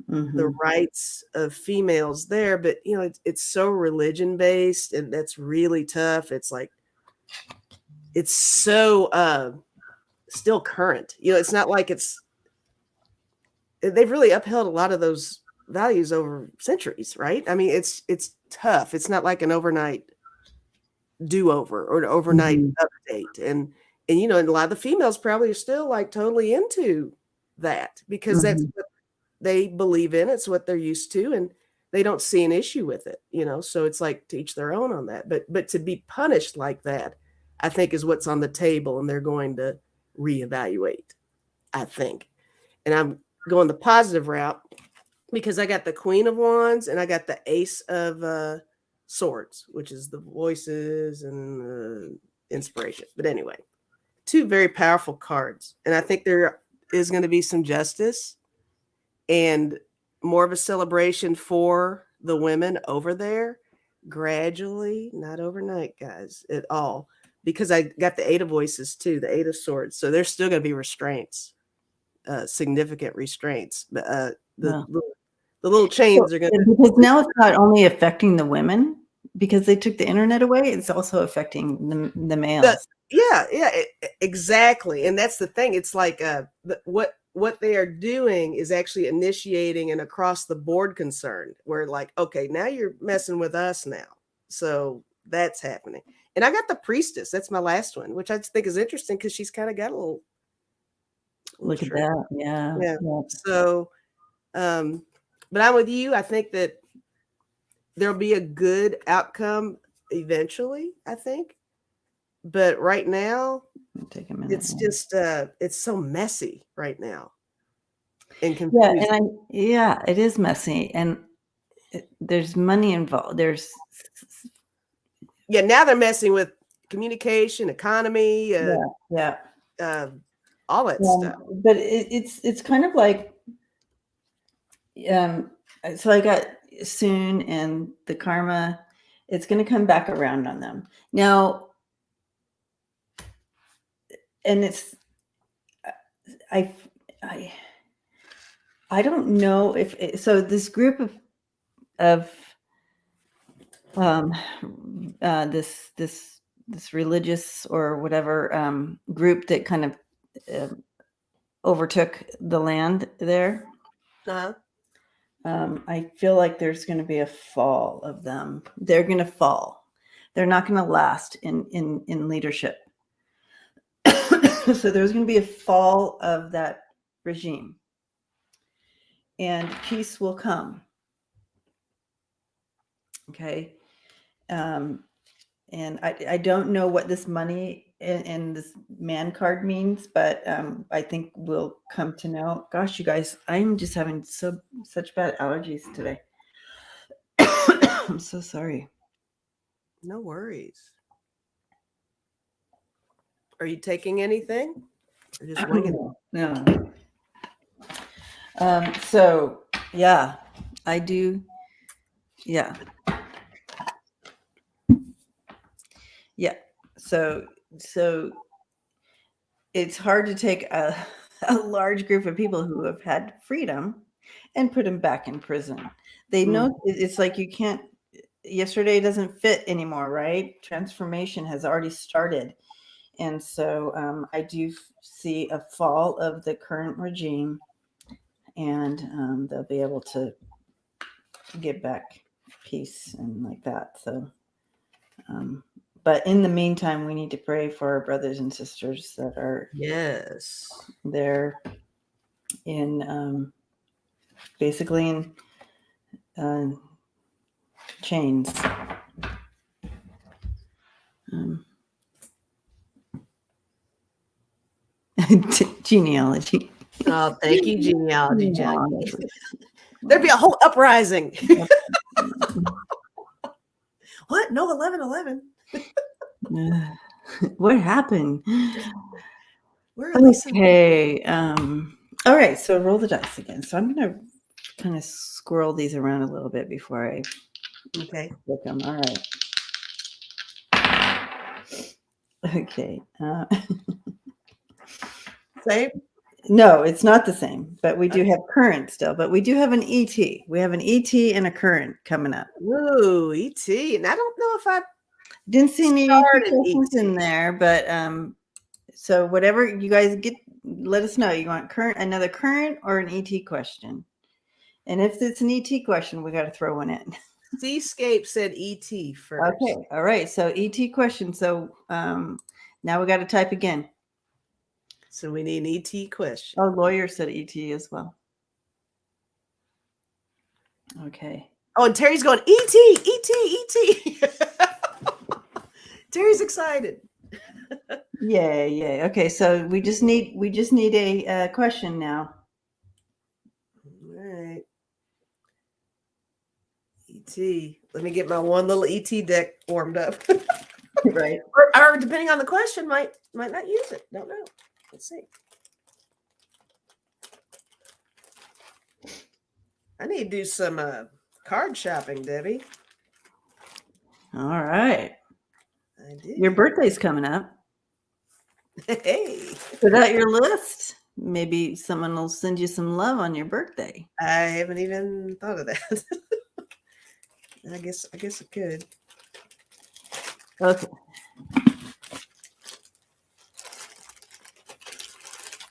the rights of females there. But, you know, it's so religion based, and that's really tough. It's like, it's so still current. You know, it's not like they've really upheld a lot of those values over centuries, right? I mean, it's tough. It's not like an overnight do-over or an overnight update. And you know, and a lot of the females probably are still like totally into that because that's what they believe in. It's what they're used to, and they don't see an issue with it, you know. So it's like to each their own on that. But to be punished like that, I think is what's on the table, and they're going to reevaluate, I think. And I'm going the positive route because I got the Queen of Wands and I got the Ace of Swords, which is the voices and inspiration. But anyway, two very powerful cards. And I think there is going to be some justice and more of a celebration for the women over there gradually, not overnight, guys, at all. Because I got the Eight of Voices too, the Eight of Swords. So there's still going to be restraints, significant restraints. The little chains are going to... Because now it's not only affecting the women because they took the internet away, it's also affecting the males. Exactly. And that's the thing. It's like what they are doing is actually initiating an across the board concern where like, okay, now you're messing with us now. So that's happening. And I got the Priestess. That's my last one, which I just think is interesting because she's kind of got a little look at that. Yeah. So, but I'm with you. I think that there'll be a good outcome eventually, I think. But right now, take a minute. It's just it's so messy right now. and confusing. Yeah, it is messy, and there's money involved. Now they're messing with communication, economy, yeah. all that stuff. But it's kind of like, so I got soon, and the karma, it's going to come back around on them now, and it's I don't know if so. This group of this religious or whatever group that kind of overtook the land there. I feel like there's going to be a fall of them. They're going to fall. They're not going to last in leadership. So there's going to be a fall of that regime, and peace will come. Okay. And I don't know what this money and this man card means, but I think we'll come to know. Gosh, you guys, I'm just having such bad allergies today. I'm so sorry. No worries. Are you taking anything? Or just winging it? No. So yeah, I do. Yeah. Yeah. So it's hard to take a large group of people who have had freedom and put them back in prison. They know it's like you can't. Yesterday doesn't fit anymore, right? Transformation has already started. And so I do see a fall of the current regime, and they'll be able to get back peace and like that. So, but in the meantime, we need to pray for our brothers and sisters that are there in basically in chains. Genealogy. Oh, thank you, genealogy, John. There'd be a whole uprising. What? No, 11/11. What happened? Where are these? Okay. All right. So roll the dice again. So I'm going to kind of squirrel these around a little bit before I pick them. All right. Okay. Same? No, it's not the same, but we do have current still, but we do have an ET. We have an ET and a current coming up. Ooh, ET. And I don't know if I didn't see any ET questions in there, but so whatever you guys get, let us know. You want another current or an ET question? And if it's an ET question, we got to throw one in. Seascape said ET first. Okay. All right. So ET question. So now we got to type again. So we need an ET question. Oh, lawyer said ET as well. Okay. Oh, and Terry's going ET. Terry's excited. Yay. Okay. So we just need a question now. All right. ET. Let me get my one little ET deck warmed up. Right. Or depending on the question, might not use it. Don't know. Let's see. I need to do some card shopping, Debbie. All right. I do. Your birthday's coming up. Hey. Put out your list. Maybe someone will send you some love on your birthday. I haven't even thought of that. I guess I could. Okay.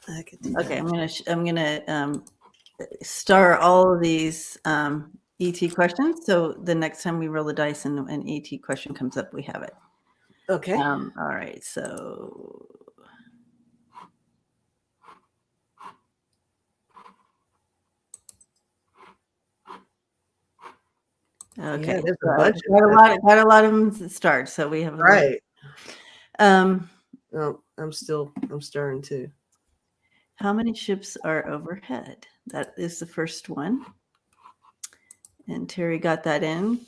I could do Okay, that. I'm gonna star all of these ET questions. So the next time we roll the dice and an ET question comes up, we have it. Okay. All right. So. Okay. Yeah, there's a bunch. Got a lot of them to start. So we have right. Oh, I'm stirring too. How many ships are overhead? That is the first one. And Terry got that in.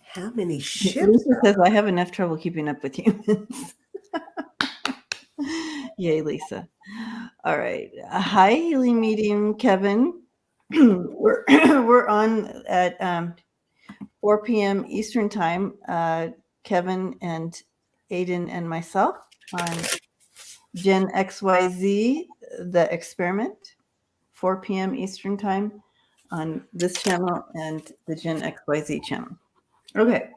How many ships? Lisa says, I have enough trouble keeping up with humans. Yay, Lisa. All right. Hi, Healing Medium Kevin. we're on at 4 p.m. Eastern Time. Kevin and Aiden and myself on Gen XYZ, the experiment, 4 p.m. Eastern Time on this channel and the Gen XYZ channel. Okay.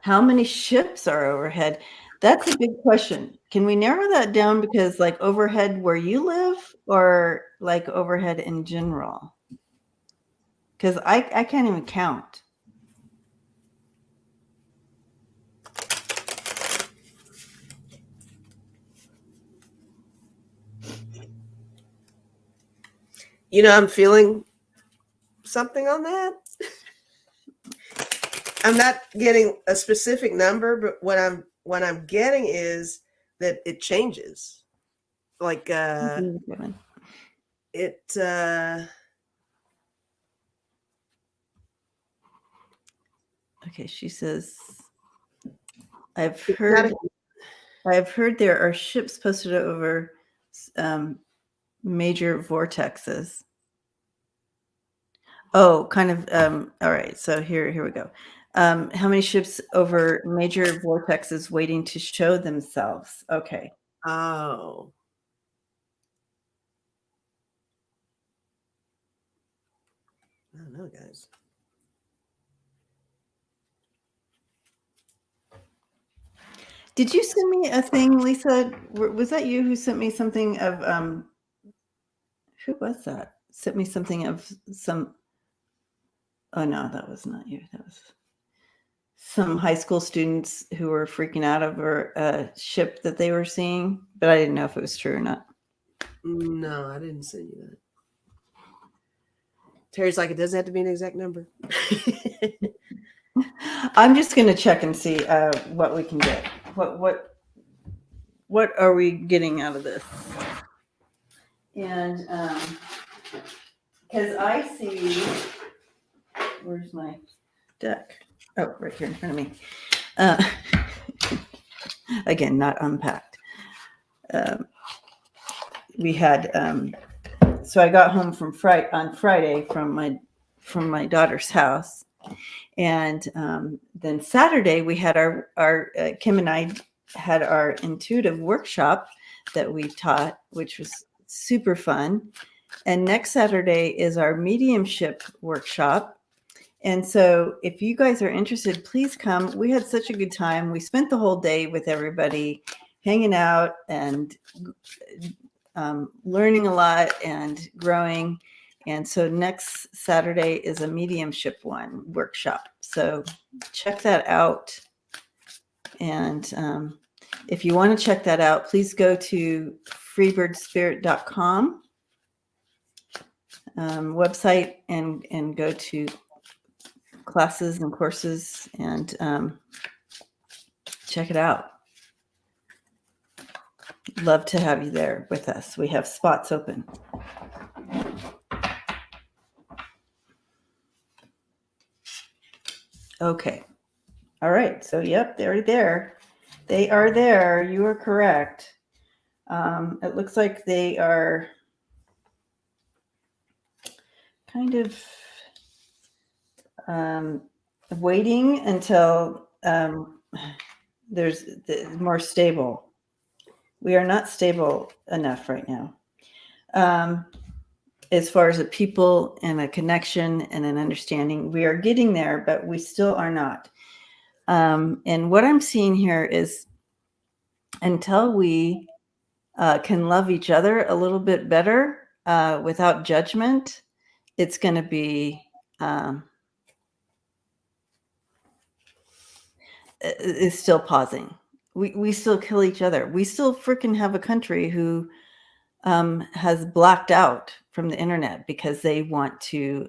How many ships are overhead? That's a big question. Can we narrow that down? Because like overhead where you live or like overhead in general? Because I can't even count. You know, I'm feeling something on that. I'm not getting a specific number, but what I'm getting is that it changes. Like it Okay, she says I've heard there are ships posted over major vortexes. Oh, kind of. All right. So here we go. How many ships over major vortexes waiting to show themselves? Okay. Oh. I don't know, guys. Did you send me a thing, Lisa? Was that you who sent me something of who was that? Sent me something of some. Oh no, that was not you. That was some high school students who were freaking out over a ship that they were seeing, but I didn't know if it was true or not. No, I didn't send you that. Terry's like, it doesn't have to be an exact number. I'm just going to check and see what we can get. What are we getting out of this? And because I see, where's my deck? Oh, right here in front of me. Again, not unpacked. We had, so I got home on Friday from my daughter's house. And then Saturday we had our Kim and I had our intuitive workshop that we taught, which was super fun. And next Saturday is our mediumship workshop. And so if you guys are interested, please come. We had such a good time. We spent the whole day with everybody hanging out and learning a lot and growing. And so next Saturday is a mediumship workshop. So check that out. And if you want to check that out, please go to freebirdspirit.com website and go to classes and courses and check it out. Love to have you there with us. We have spots open. Okay. All right. So, yep, they're there. They are there. You are correct. It looks like they are kind of waiting until there's more stable. We are not stable enough right now. As far as a people and a connection and an understanding, we are getting there, but we still are not. And what I'm seeing here is until we can love each other a little bit better without judgment, it's going to be it's still pausing. We still kill each other. We still freaking have a country who has blacked out from the internet because they want to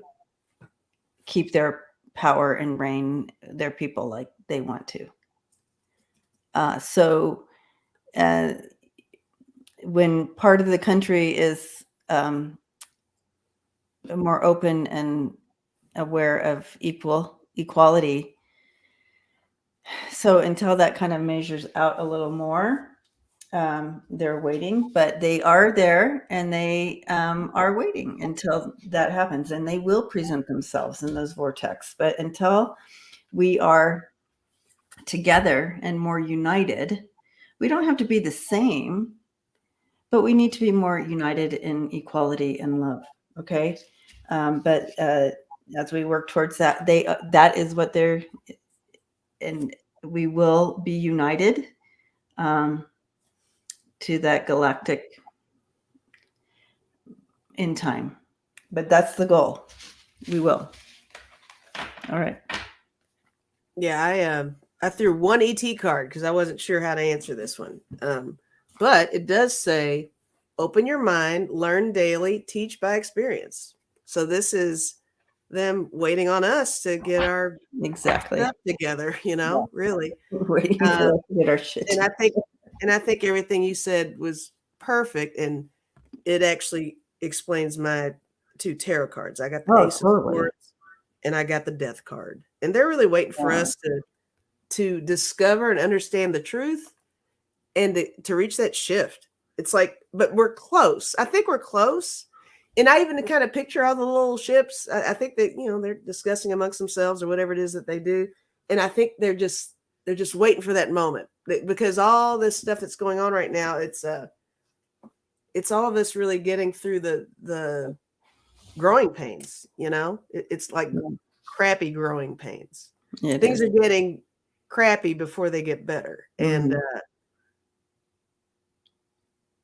keep their power and reign their people like they want to. So when part of the country is more open and aware of equality. So until that kind of measures out a little more, they're waiting, but they are there, and they are waiting until that happens, and they will present themselves in those vortex. But until we are together and more united, we don't have to be the same, but we need to be more united in equality and love. Okay. But as we work towards that, that is what they're, and we will be united to that galactic in time. But that's the goal. We will. All right. Yeah, I threw one ET card because I wasn't sure how to answer this one. But it does say, open your mind, learn daily, teach by experience. So this is them waiting on us to get our Exactly. stuff together, really. We're waiting for us to get our shit. And I think everything you said was perfect, and it actually explains my 2 tarot cards. I got the Ace of Swords and I got the Death card, and they're really waiting for us to discover and understand the truth, and to reach that shift. It's like, but we're close. I think we're close. And I even kind of picture all the little ships. I think that, they're discussing amongst themselves or whatever it is that they do. And I think they're just waiting for that moment, because all this stuff that's going on right now, it's all of us really getting through the growing pains, it's like crappy growing pains. Things are getting crappy before they get better. And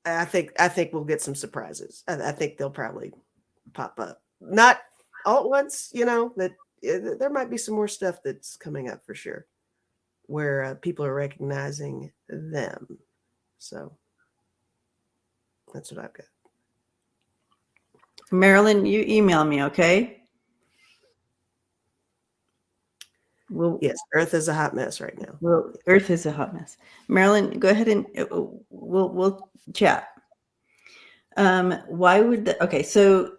I think we'll get some surprises. I think they'll probably pop up, not all at once, that there might be some more stuff that's coming up for sure, where people are recognizing them. So that's what I've got. Marilyn, you email me, okay? Yes, Earth is a hot mess right now. Earth is a hot mess. Marilyn, go ahead and we'll chat. Why would okay? So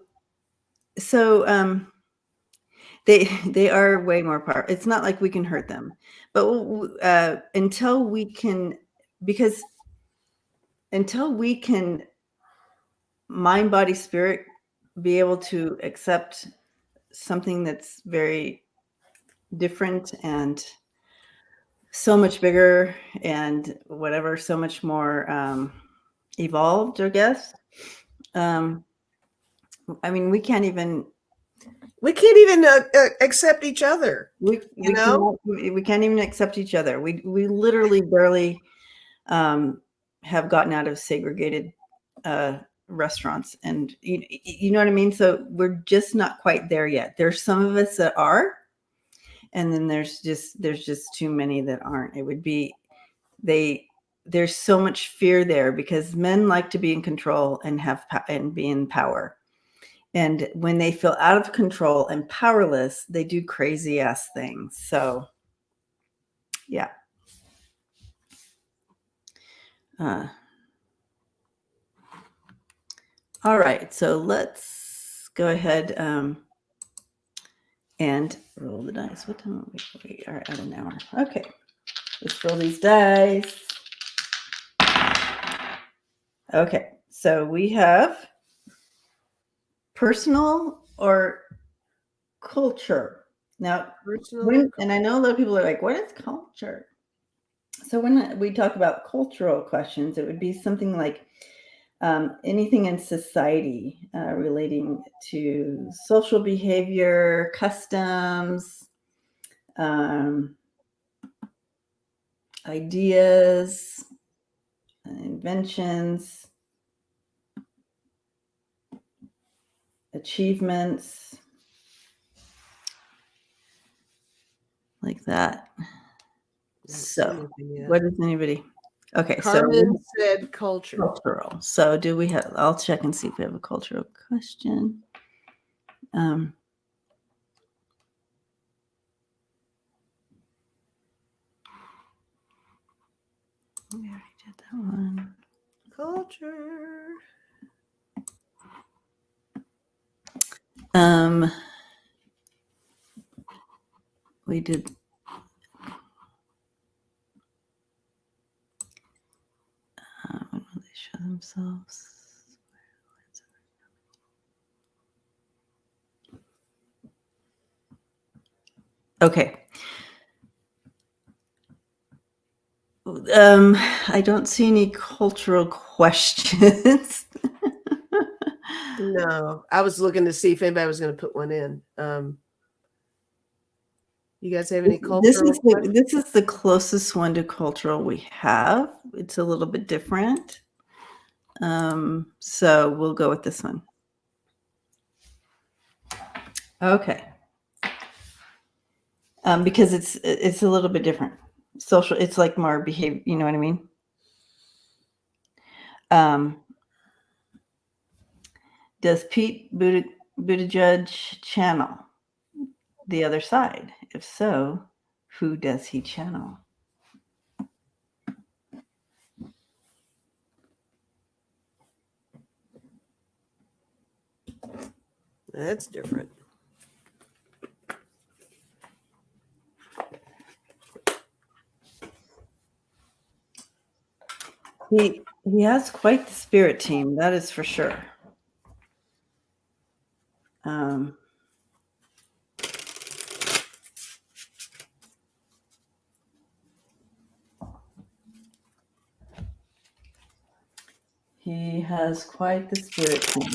they are way more powerful. It's not like we can hurt them, but until we can mind, body, spirit be able to accept something that's very different and so much bigger and whatever, so much more evolved, I guess. I mean, we can't even accept each other. We can't even accept each other. We literally barely have gotten out of segregated restaurants, and you know what I mean. So we're just not quite there yet. There's some of us that are, and then there's just too many that aren't. It would be there's so much fear there because men like to be in control and and be in power. And when they feel out of control and powerless, they do crazy ass things. So, yeah. All right. So let's go ahead and roll the dice. What time are we? We are at an hour. Okay. Let's roll these dice. Okay. So we have personal or culture. Now, and I know a lot of people are like, what is culture? So when we talk about cultural questions, it would be something like anything in society relating to social behavior, customs, ideas, inventions, achievements, like that. So, what does anybody? Okay, Carmen said culture. Cultural. So, do we have? I'll check and see if we have a cultural question. We already did that one. Culture. We did. When will they show themselves? Okay. I don't see any cultural questions. No, I was looking to see if anybody was going to put one in. You guys have any cultural questions? This is the closest one to cultural we have. It's a little bit different. So we'll go with this one. Okay. Because it's a little bit different. Social, it's like more behavior, you know what I mean? Does Pete Buttigieg channel the other side? If so, who does he channel? That's different. He has quite the spirit team, that is for sure. He has quite the spirit team.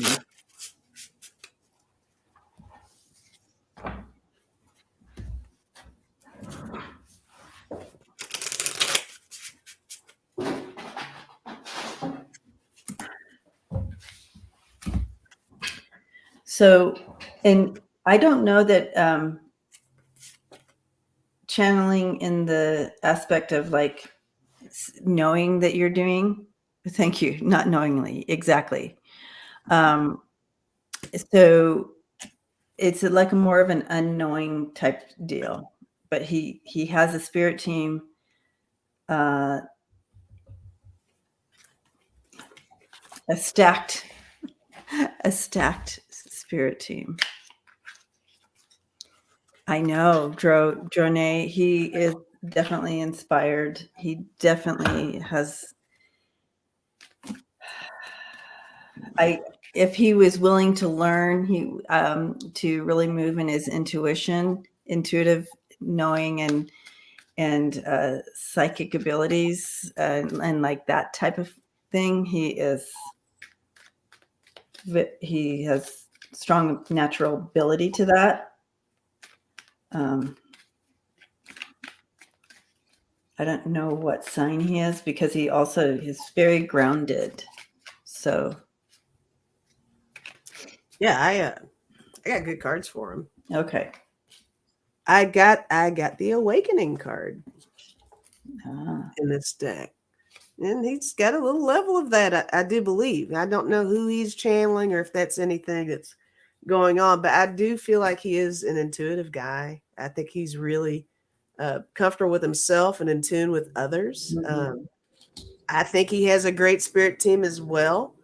So, and I don't know that channeling in the aspect of like knowing that you're doing, thank you, not knowingly, exactly. So it's like more of an unknowing type deal, but he has a spirit team. A stacked spirit team. I know, Drone, he is definitely inspired. He definitely has. If he was willing to learn, he to really move in his intuitive knowing and psychic abilities and like that type of thing, he has strong natural ability to that. I don't know what sign he is because he also is very grounded. So yeah, I got good cards for him. Okay. I got the Awakening card in this deck. And he's got a little level of that, I do believe. I don't know who he's channeling or if that's anything that's going on, but I do feel like he is an intuitive guy. I think he's really comfortable with himself and in tune with others. Mm-hmm. I think he has a great spirit team as well.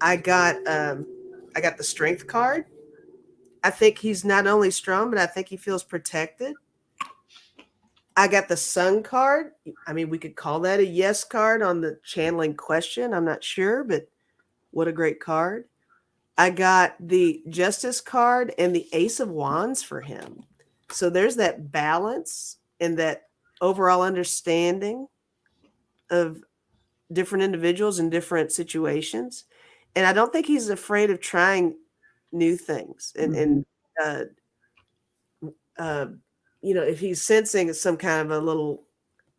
I got the Strength card. I think he's not only strong, but I think he feels protected. I got the Sun card. I mean, we could call that a yes card on the channeling question. I'm not sure, but what a great card. I got the Justice card and the Ace of Wands for him. So there's that balance and that overall understanding of different individuals in different situations. And I don't think he's afraid of trying new things. And if he's sensing some kind of a little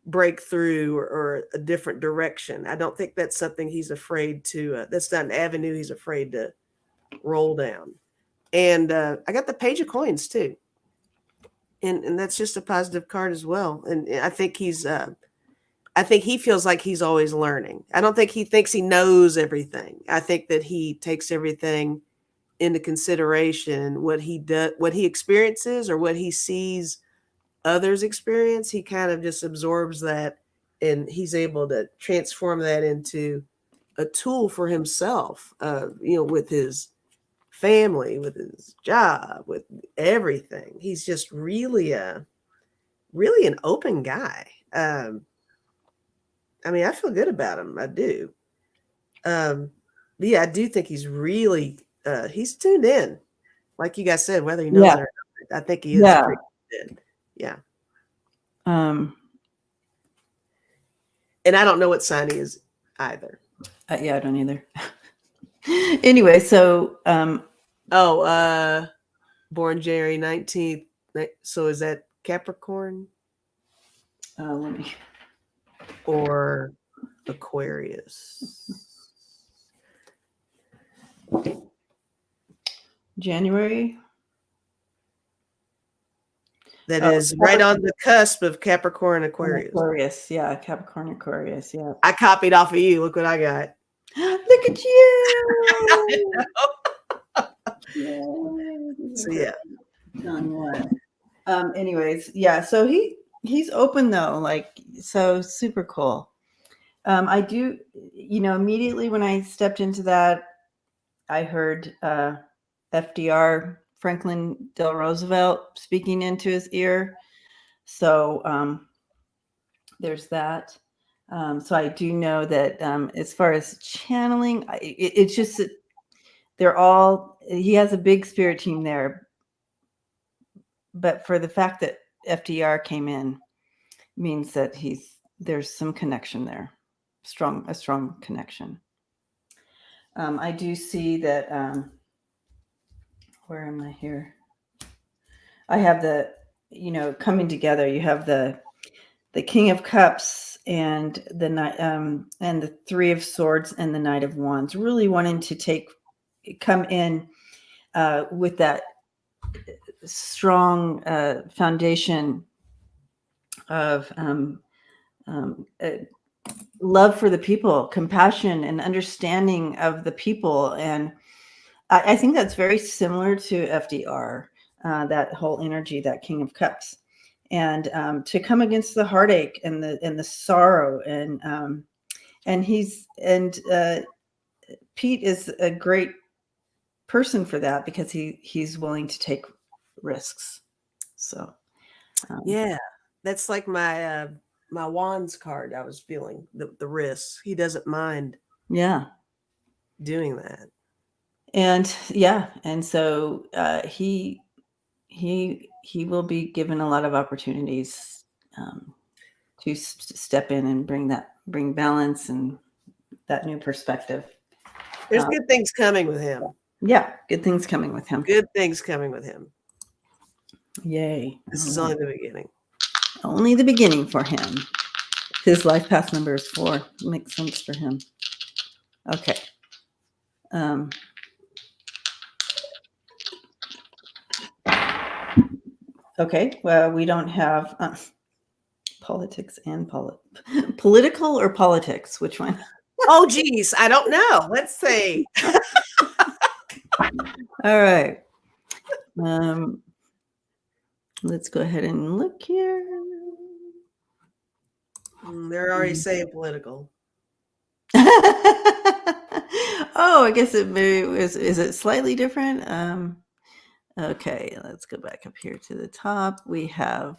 breakthrough or a different direction, I don't think that's something he's afraid to, that's not an avenue he's afraid to roll down. And I got the Page of Coins too. And that's just a positive card as well. And I think I think he feels like he's always learning. I don't think he thinks he knows everything. I think that he takes everything into consideration. What he experiences or what he sees others experience, he kind of just absorbs that, and he's able to transform that into a tool for himself, with his family, with his job, with everything. He's just really an open guy. I mean, I feel good about him. I do. But yeah, I do think he's really he's tuned in. Like you guys said, whether he knows it or not, I think he is pretty tuned in. Yeah. And I don't know what sign he is either. Yeah, I don't either. Anyway, so born January 19th. So is that Capricorn? let me. Or Aquarius? January. That is right on the cusp of Capricorn, Aquarius. Aquarius, yeah, Capricorn, Aquarius, yeah. I copied off of you. Look what I got. Look at you. So yeah. Anyways, yeah. So he's open though, like, so super cool. I do, immediately when I stepped into that, I heard FDR, Franklin D. Roosevelt, speaking into his ear. So there's that. So I do know that as far as channeling, it's just that he has a big spirit team there. But for the fact that FDR came in means that there's some connection there, a strong connection. I do see that, where am I here? I have the, coming together. You have the King of Cups and the and the Three of Swords and the Knight of Wands, really wanting to come in with that strong foundation of love for the people, compassion and understanding of the people. And I think that's very similar to FDR, that whole energy, that King of Cups. And to come against the heartache and the sorrow, and Pete is a great person for that, because he's willing to take risks. So yeah, that's like my Wands card. I was feeling the risks. He doesn't mind. Yeah, doing that. And yeah, and so he will be given a lot of opportunities to step in and bring balance and that new perspective. There's good things coming with him. Yeah, good things coming with him. Good things coming with him. Yay. This is only the beginning. Only the beginning for him. His life path number is 4. Makes sense for him. Okay. Okay, well, we don't have politics and political or politics. Which one? Oh, geez, I don't know. Let's see. All right. Let's go ahead and look here. They're already saying political. Oh, I guess it maybe is it slightly different? Okay, let's go back up here to the top. We have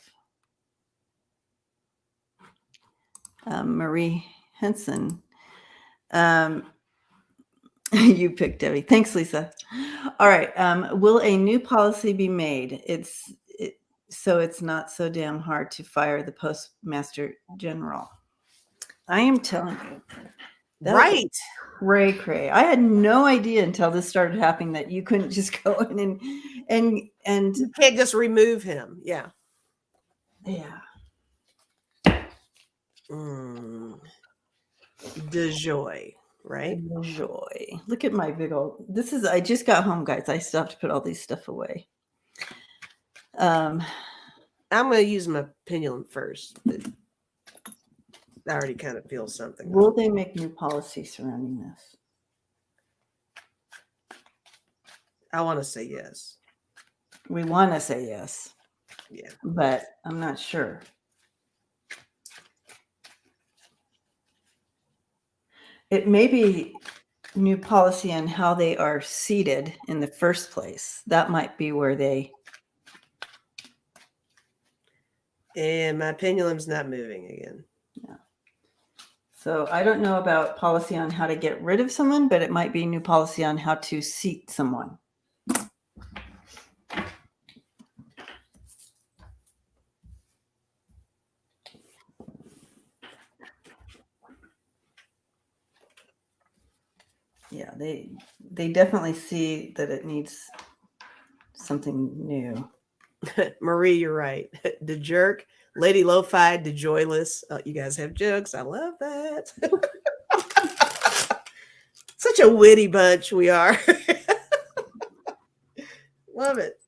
Marie Henson. You picked Debbie. Thanks, Lisa. All right. Will a new policy be made? So it's not so damn hard to fire the Postmaster General. I am telling you. Right. Cray. I had no idea until this started happening that you couldn't just go in and you can't just remove him. Yeah. Yeah. De joy, right? Joy. Look at my big old. I just got home, guys. I still have to put all these stuff away. I'm going to use my pendulum first. But I already kind of feel something. Will they make new policy surrounding this? I want to say yes. We want to say yes. Yeah. But I'm not sure. It may be new policy on how they are seated in the first place. That might be where they. And my pendulum's not moving again. Yeah. So I don't know about policy on how to get rid of someone, but it might be new policy on how to seat someone. Yeah, they definitely see that it needs something new. Marie, you're right. The jerk, Lady Lo-Fi, the joyless. You guys have jokes. I love that. Such a witty bunch we are. Love it.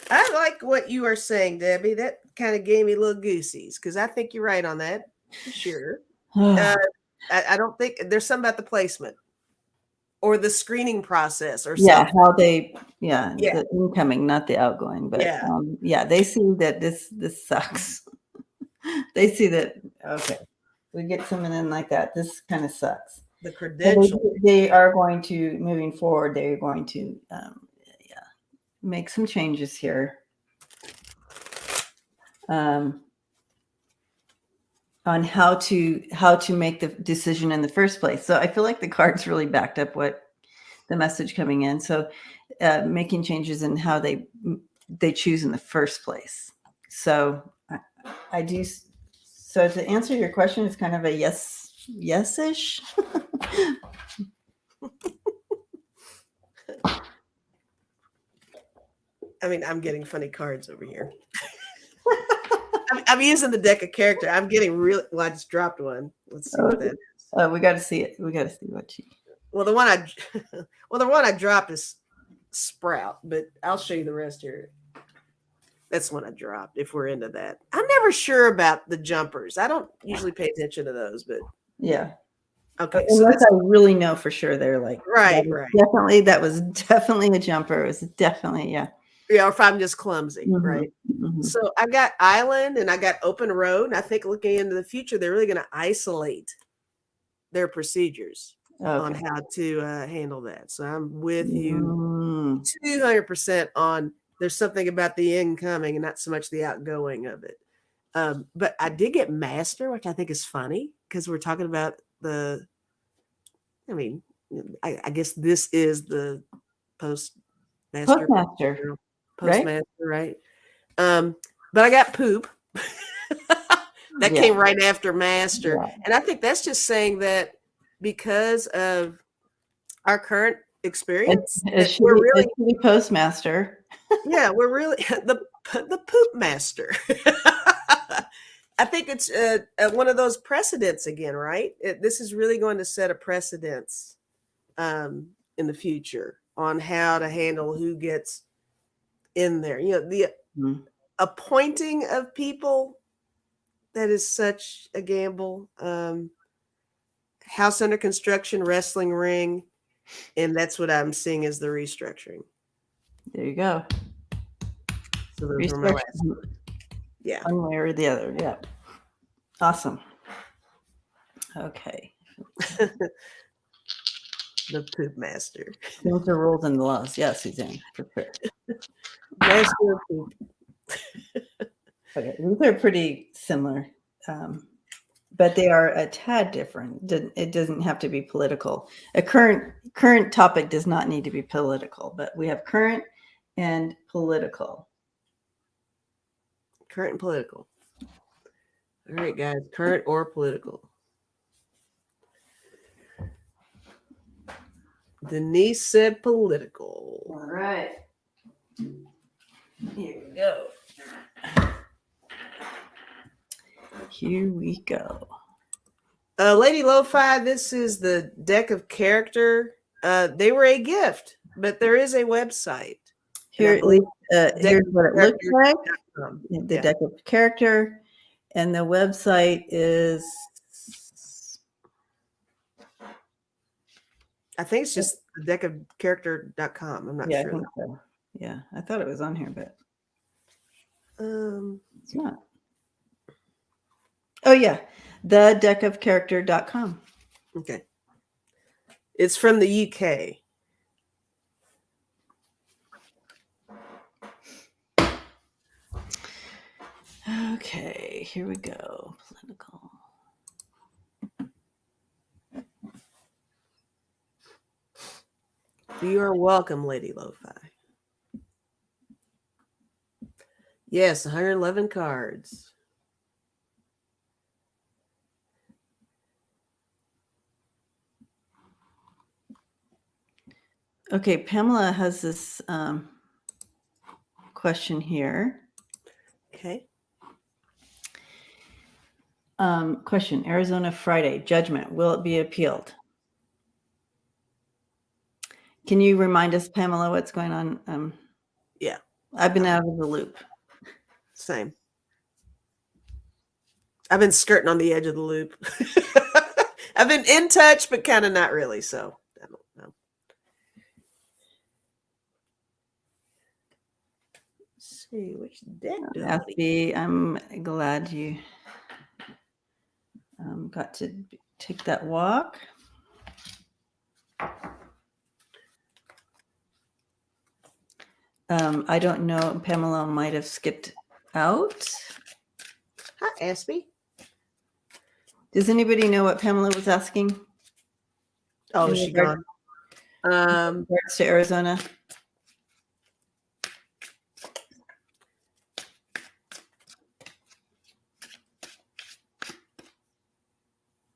I like what you are saying, Debbie. That kind of gave me little goosies because I think you're right on that. For sure. I don't think there's something about the placement or the screening process or something. Yeah, how they, the incoming, not the outgoing, but they see that this sucks. They see that, okay, we get someone in like that. This kind of sucks. The credential. So they are going to, moving forward, they're going to, make some changes here. On how to make the decision in the first place. So I feel like the cards really backed up what the message coming in. So making changes in how they choose in the first place. So I do. So to answer your question, it's kind of a yes-ish. I mean, I'm getting funny cards over here. I'm using the deck of character. I'm getting really. Well, I just dropped one. Let's see what that is. We got to see it. We got to see what you. Well, the one I dropped is Sprout, but I'll show you the rest here. That's one I dropped. If we're into that, I'm never sure about the jumpers. I don't usually pay attention to those, but yeah. Okay. Unless I really know for sure, they're like right. Definitely, that was definitely a jumper. It was definitely Yeah, or if I'm just clumsy, right? Mm-hmm. So I got Island and I got Open Road, and I think looking into the future, they're really going to isolate their procedures on how to handle that. So I'm with you 200% on. There's something about the incoming and not so much the outgoing of it. But I did get Master, which I think is funny because we're talking about I guess this is the Postmaster, right? But I got Poop. That came right after Master. Yeah. And I think that's just saying that because of our current experience, we're really Postmaster. Yeah, we're really the Poop Master. I think it's one of those precedents again, right? This is really going to set a precedence in the future on how to handle who gets in there. You know, the appointing of people, that is such a gamble. House under construction, wrestling ring, and that's what I'm seeing as the restructuring. There you go. So those were my last ones. Yeah. One way or the other. Yeah. Awesome. Okay. The Poop Master. Those are rules and laws. Yes, Suzanne, for sure. Master of Poop. Okay, these are pretty similar, but they are a tad different. It doesn't have to be political. A current topic does not need to be political, but we have current and political. Current and political. All right, guys, current or political. Denise said political. All right. Here we go. Here we go. Lady Lo-Fi, this is the deck of character. They were a gift, but there is a website. Here's what it looks like. The deck of character. And the website is... I think it's just the deck of character.com. I'm not sure. I think so. Yeah, I thought it was on here, but it's not. Oh, yeah. thedeckofcharacter.com. Okay. It's from the UK. Okay, here we go. Political. You are welcome, Lady Lo-Fi. Yes, 111 cards. Okay, Pamela has this question here. Okay. Question, Arizona Friday, judgment, will it be appealed? Can you remind us, Pamela, what's going on? Yeah. I've been out of the loop. Same. I've been skirting on the edge of the loop. I've been in touch, but kind of not really. So I don't know. Let's see which deck do I need? FB, I'm glad you got to take that walk. I don't know. Pamela might have skipped out. Hi, Aspie. Does anybody know what Pamela was asking? Oh, in is she regard- gone? in regards to Arizona?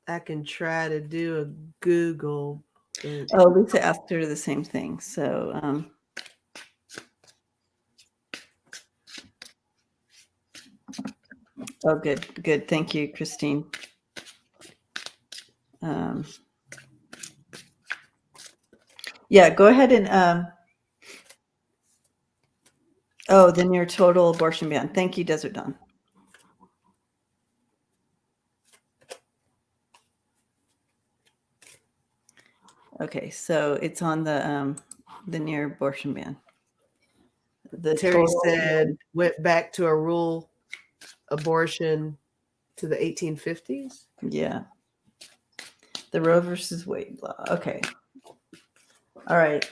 I can try to do a Google. Oh, Lisa asked her the same thing. So, oh, good, good. Thank you, Christine. Yeah, go ahead and, oh, the near total abortion ban. Thank you, Desert Dawn. Okay, so it's on the near abortion ban. The Terry total, said went back to a rule abortion to the 1850s. yeah. The Roe versus Wade law. Okay. All right.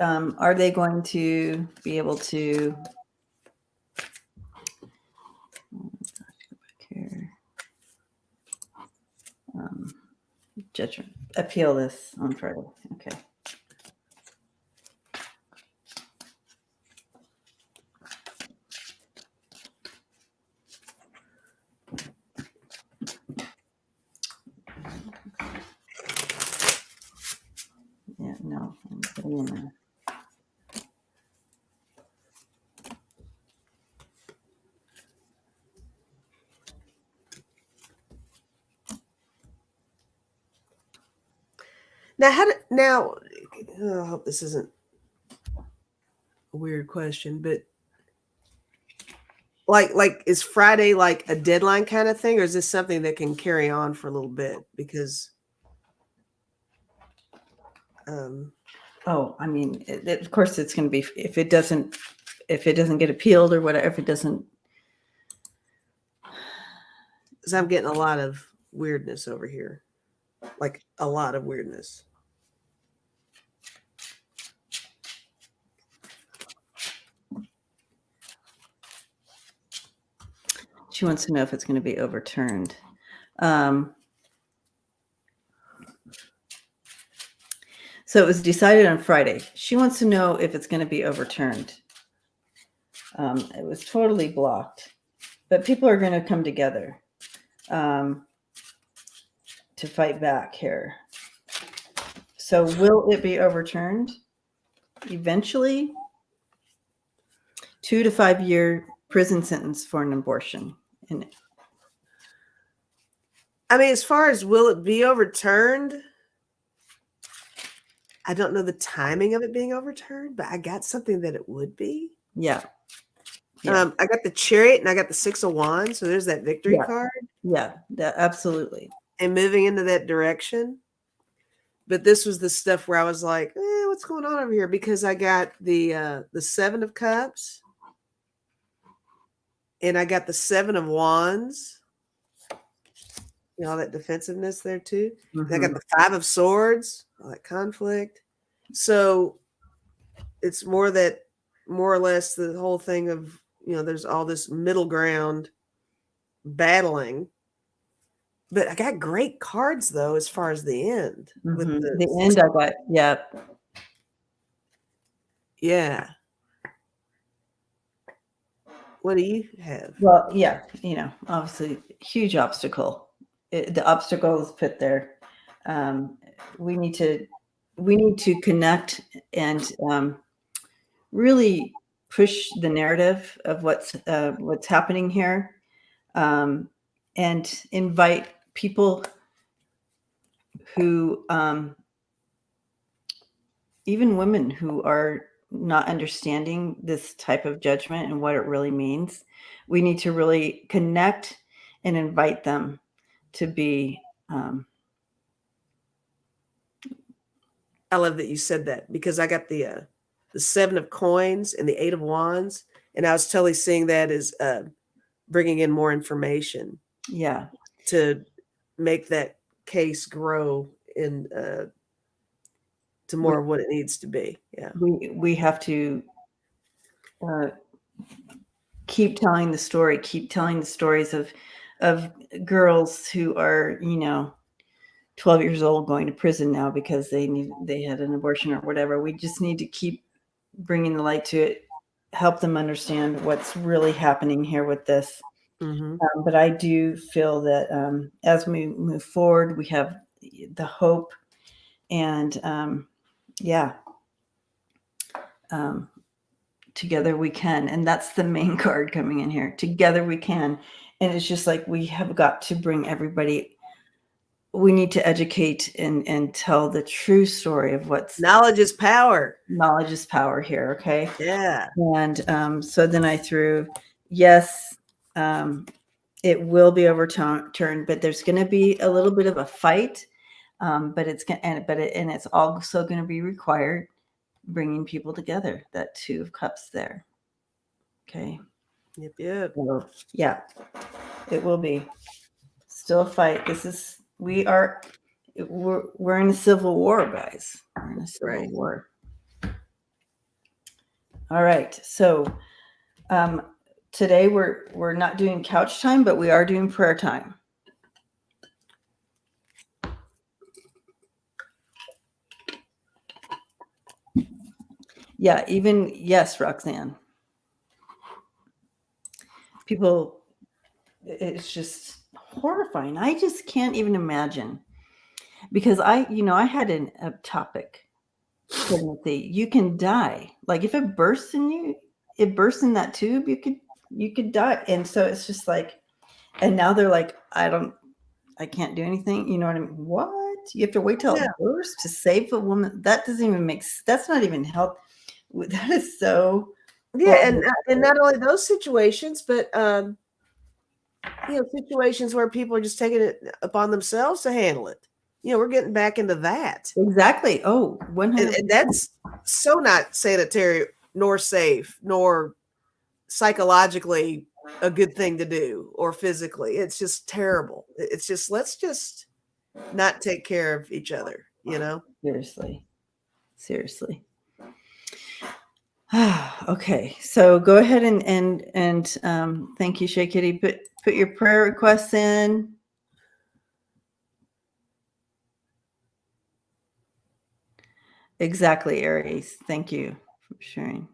Are they going to be able to here, judgment appeal this on Friday? Okay. Yeah, no, I'm putting in there. Now, I hope this isn't a weird question, but like is Friday like a deadline kind of thing, or is this something that can carry on for a little bit? Because Oh, I mean, of course, it's going to be if it doesn't get appealed or whatever. If it doesn't, because I'm getting a lot of weirdness over here, like a lot of weirdness. she wants to know if it's going to be overturned. So it was decided on Friday. She wants to know if it's going to be overturned. It was totally blocked, but people are going to come together to fight back here. So will it be overturned eventually? 2 to 5 year prison sentence for an abortion. And I mean, as far as will it be overturned, I don't know the timing of it being overturned, but I got something that it would be. yeah. I got the Chariot and I got the 6 of Wands. So there's that victory card. Yeah, absolutely. And moving into that direction. But this was the stuff where I was like, what's going on over here? Because I got the 7 of Cups and I got the 7 of Wands. You know, all that defensiveness there too. Mm-hmm. I got the 5 of Swords, all that conflict. So it's more or less the whole thing of, you know, there's all this middle ground battling. But I got great cards though, as far as the end. Mm-hmm. With The end, I got, yeah. What do you have? Well, yeah, you know, obviously, huge obstacle. The obstacle is put there. We need to connect and really push the narrative of what's happening here, and invite people who, even women who are not understanding this type of judgment and what it really means. We need to really connect and invite them to be. I love that you said that, because I got the 7 of Coins and the 8 of Wands, and I was totally seeing that as bringing in more information. Yeah. To make that case grow in to more of what it needs to be. Yeah. We have to keep telling the stories of girls who are, you know, 12 years old going to prison now because they had an abortion or whatever. We just need to keep bringing the light to it, help them understand what's really happening here with this. Mm-hmm. But I do feel that as we move forward, we have the hope, and together we can. And that's the main card coming in here. Together we can. And it's just like we have got to bring everybody. We need to educate and tell the true story of what's knowledge is power. Knowledge is power here. Okay. Yeah. And so then I threw, yes, it will be overturned, but there's going to be a little bit of a fight. But it's also going to be required bringing people together. That 2 of Cups there. Okay. Yep. So, yeah, it will be still a fight. We're in a civil war, guys. We're in a civil war. All right. So today we're not doing couch time, but we are doing prayer time. Yeah, yes, Roxanne. People, it's just horrifying. I just can't even imagine, because I had a topic. Pregnancy, you can die. Like if it bursts in you, it bursts in that tube, you could die. And so it's just like, and now they're like, I can't do anything. You know what I mean? What? You have to wait till it bursts to save a woman? That doesn't even that's not even health. That is so. Yeah. And not only those situations, but, situations where people are just taking it upon themselves to handle it. We're getting back into that. Exactly. Oh, 100%. And that's so not sanitary, nor safe, nor psychologically a good thing to do, or physically. It's just terrible. It's just, let's just not take care of each other, Seriously. Okay, so go ahead and thank you, Shay Kitty. Put your prayer requests in. Exactly, Aries. Thank you for sharing.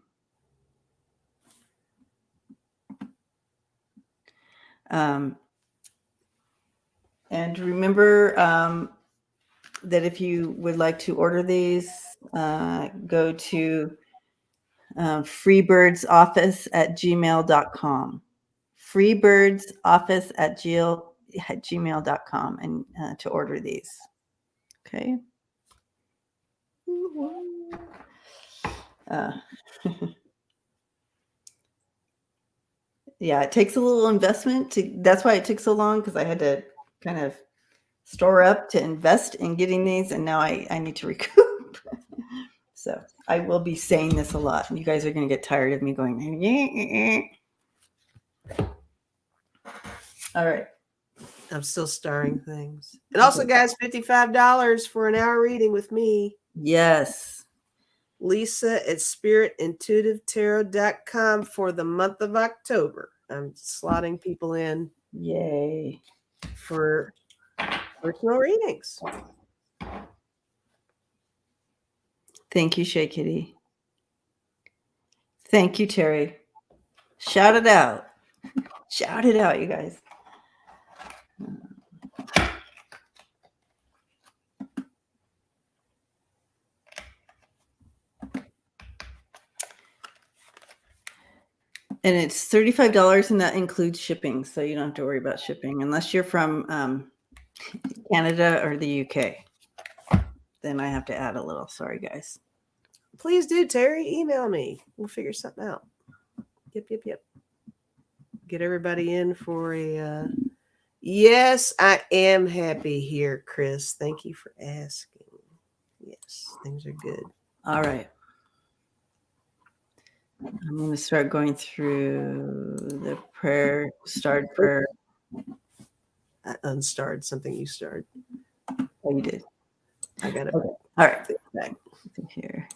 And remember that if you would like to order these, go to freebirdsoffice@gmail.com. freebirdsoffice@gmail.com and to order these. Okay. Yeah, it takes a little investment that's why it took so long, because I had to kind of store up to invest in getting these, and now I need to recoup. So I will be saying this a lot, and you guys are going to get tired of me going. All right. I'm still starring things. And also, guys, $55 for an hour reading with me. Yes. Lisa at spiritintuitivetarot.com for the month of October. I'm slotting people in. Yay. For personal readings. Thank you, Shay Kitty. Thank you, Terry. Shout it out. Shout it out, you guys. And it's $35, and that includes shipping, so you don't have to worry about shipping unless you're from Canada or the UK. Then I have to add a little. Sorry, guys. Please do, Terry. Email me. We'll figure something out. Yep. Get everybody in for a. Yes, I am happy here, Chris. Thank you for asking. Yes, things are good. All right. I'm going to start going through the prayer, starred prayer. I unstarred something you starred. Oh, you did. I got it. Okay. All right. Back to here.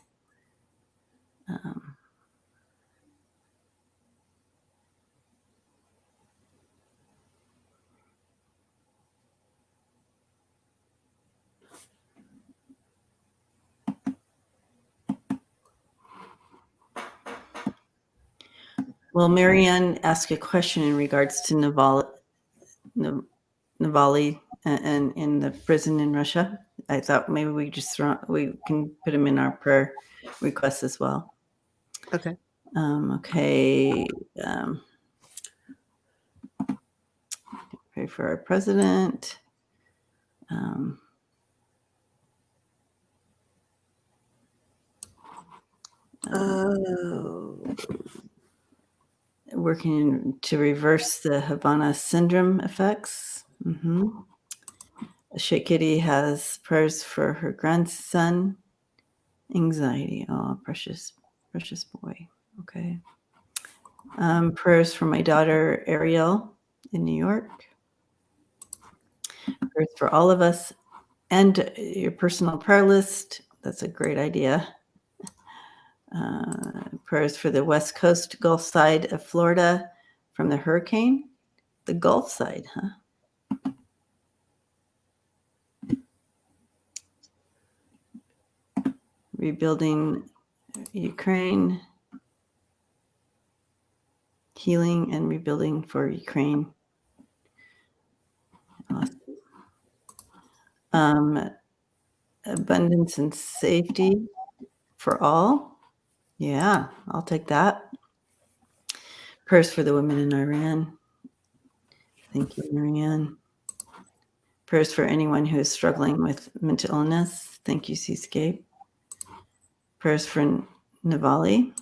Well, Marianne asked a question in regards to Navalny and in the prison in Russia. I thought maybe we can put him in our prayer requests as well. Okay. Okay. Pray for our president. Working to reverse the Havana Syndrome effects. Shay Kitty has prayers for her grandson. Anxiety. Oh, precious boy. Okay. Prayers for my daughter Ariel in New York. Prayers for all of us and your personal prayer list. That's a great idea. Prayers for the West Coast Gulf side of Florida from the hurricane. The Gulf side, huh? Rebuilding Ukraine. Healing and rebuilding for Ukraine. Awesome. Abundance and safety for all. Yeah, I'll take that. Prayers for the women in Iran. Thank you, Marianne. Prayers for anyone who is struggling with mental illness. Thank you, Seascape. Prayers for Navalny.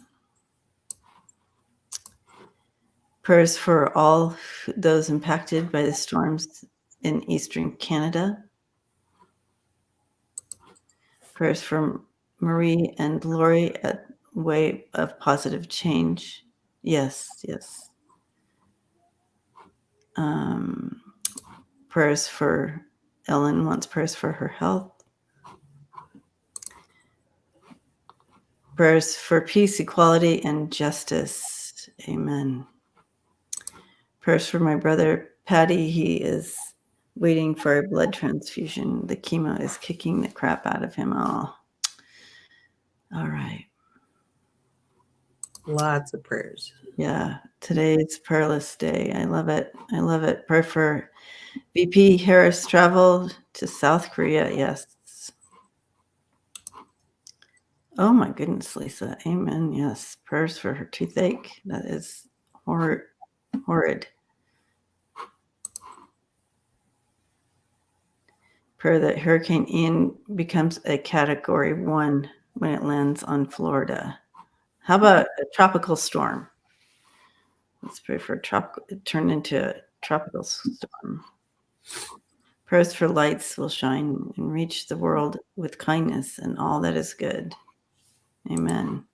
Prayers for all those impacted by the storms in eastern Canada. Prayers for Marie and Lori at Way of Positive Change. Yes. Prayers for Ellen wants prayers for her health. Prayers for peace, equality, and justice. Amen. Prayers for my brother Patty. He is waiting for a blood transfusion. The chemo is kicking the crap out of him. Oh. All right. Lots of prayers. Yeah. Today's prayerless day. I love it. Pray for VP Harris travel to South Korea. Yes. Oh my goodness, Lisa. Amen. Yes. Prayers for her toothache. That is horrid. Prayer that Hurricane Ian becomes a Category 1 when it lands on Florida. How about a tropical storm? Let's pray for turn into a tropical storm. Prayers for lights will shine and reach the world with kindness and all that is good. Amen.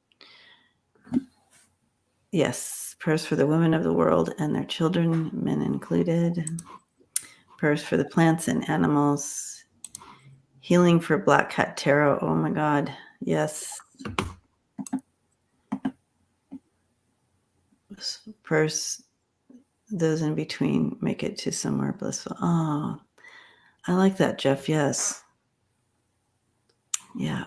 Yes, prayers for the women of the world and their children, men included. Prayers for the plants and animals. Healing for Black Cat Tarot. Oh my God. Yes. Prayers, those in between, make it to somewhere blissful. Oh, I like that, Jeff. Yes. Yeah.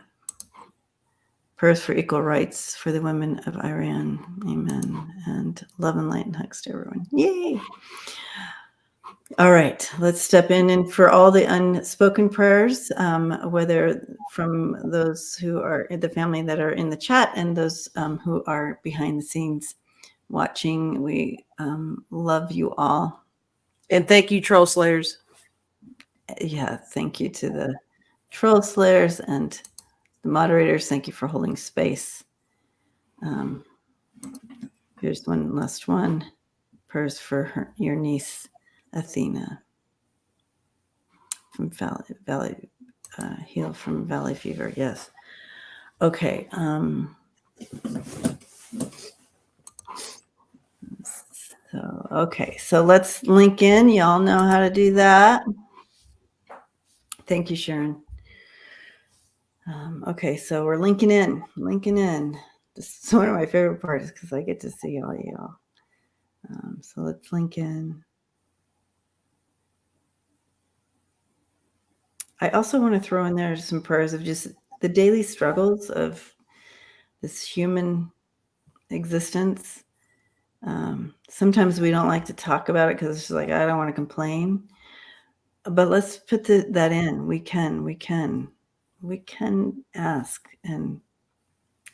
Prayers for equal rights for the women of Iran. Amen. And love and light and hugs to everyone. Yay. All right, let's step in. And for all the unspoken prayers, whether from those who are in the family that are in the chat and those who are behind the scenes watching, we love you all. And thank you, Troll Slayers. Yeah, thank you to the Troll Slayers and the moderators. Thank you for holding space. Here's one last one. Prayers for your niece, Athena, from Valley heal from Valley Fever. Yes. Okay. So let's link in. Y'all know how to do that. Thank you, Sharon. Okay, so we're linking in. This is one of my favorite parts because I get to see all y'all. So let's link in. I also want to throw in there some prayers of just the daily struggles of this human existence. Sometimes we don't like to talk about it because it's just like, I don't want to complain. But let's put that in. We can ask, and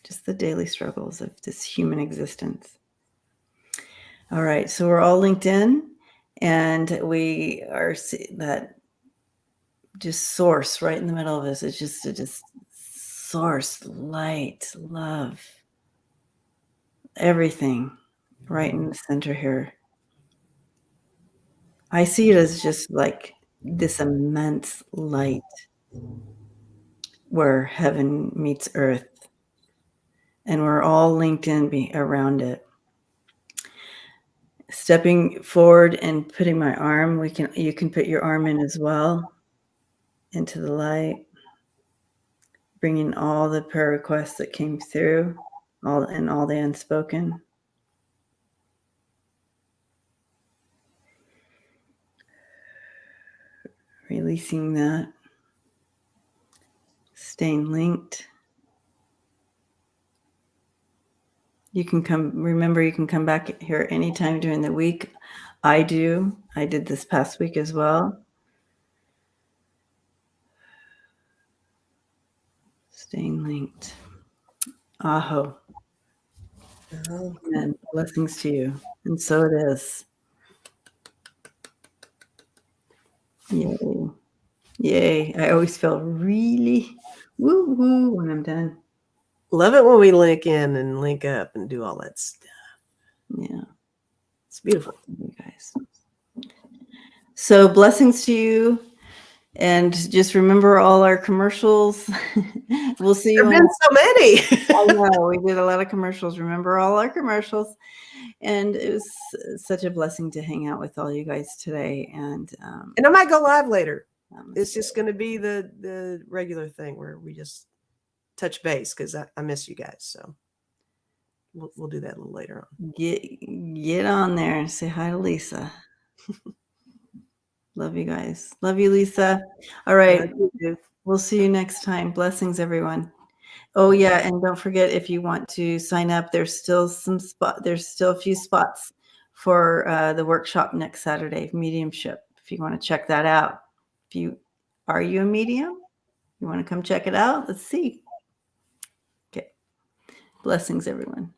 just the daily struggles of this human existence. All right, so we're all linked in, and we are that just source right in the middle of us. It's just source, light, love, everything right in the center here. I see it as just like this immense light where heaven meets earth, and we're all linked in around it. Stepping forward and putting my arm, you can put your arm in as well into the light, bringing all the prayer requests that came through, all the unspoken. Releasing that, staying linked. You can come back here anytime during the week. I did this past week as well. Staying linked. Aho. And blessings to you. And so it is. Yay. Yay. I always feel really woo-woo when I'm done. Love it when we link in and link up and do all that stuff. Yeah. It's beautiful. You guys. So blessings to you. And just remember all our commercials. We'll see you. There have been so many. I know. We did a lot of commercials. Remember all our commercials. And it was such a blessing to hang out with all you guys today. And I might go live later. It's just going to be the regular thing where we just touch base because I miss you guys. So we'll do that a little later on. Get on there and say hi to Lisa. Love you guys. Love you, Lisa. All right. We'll see you next time. Blessings, everyone. Oh yeah, and don't forget, if you want to sign up, there's still a few spots for the workshop next Saturday, mediumship. If you want to check that out. Are you a medium? You want to come check it out? Let's see. Okay. Blessings, everyone.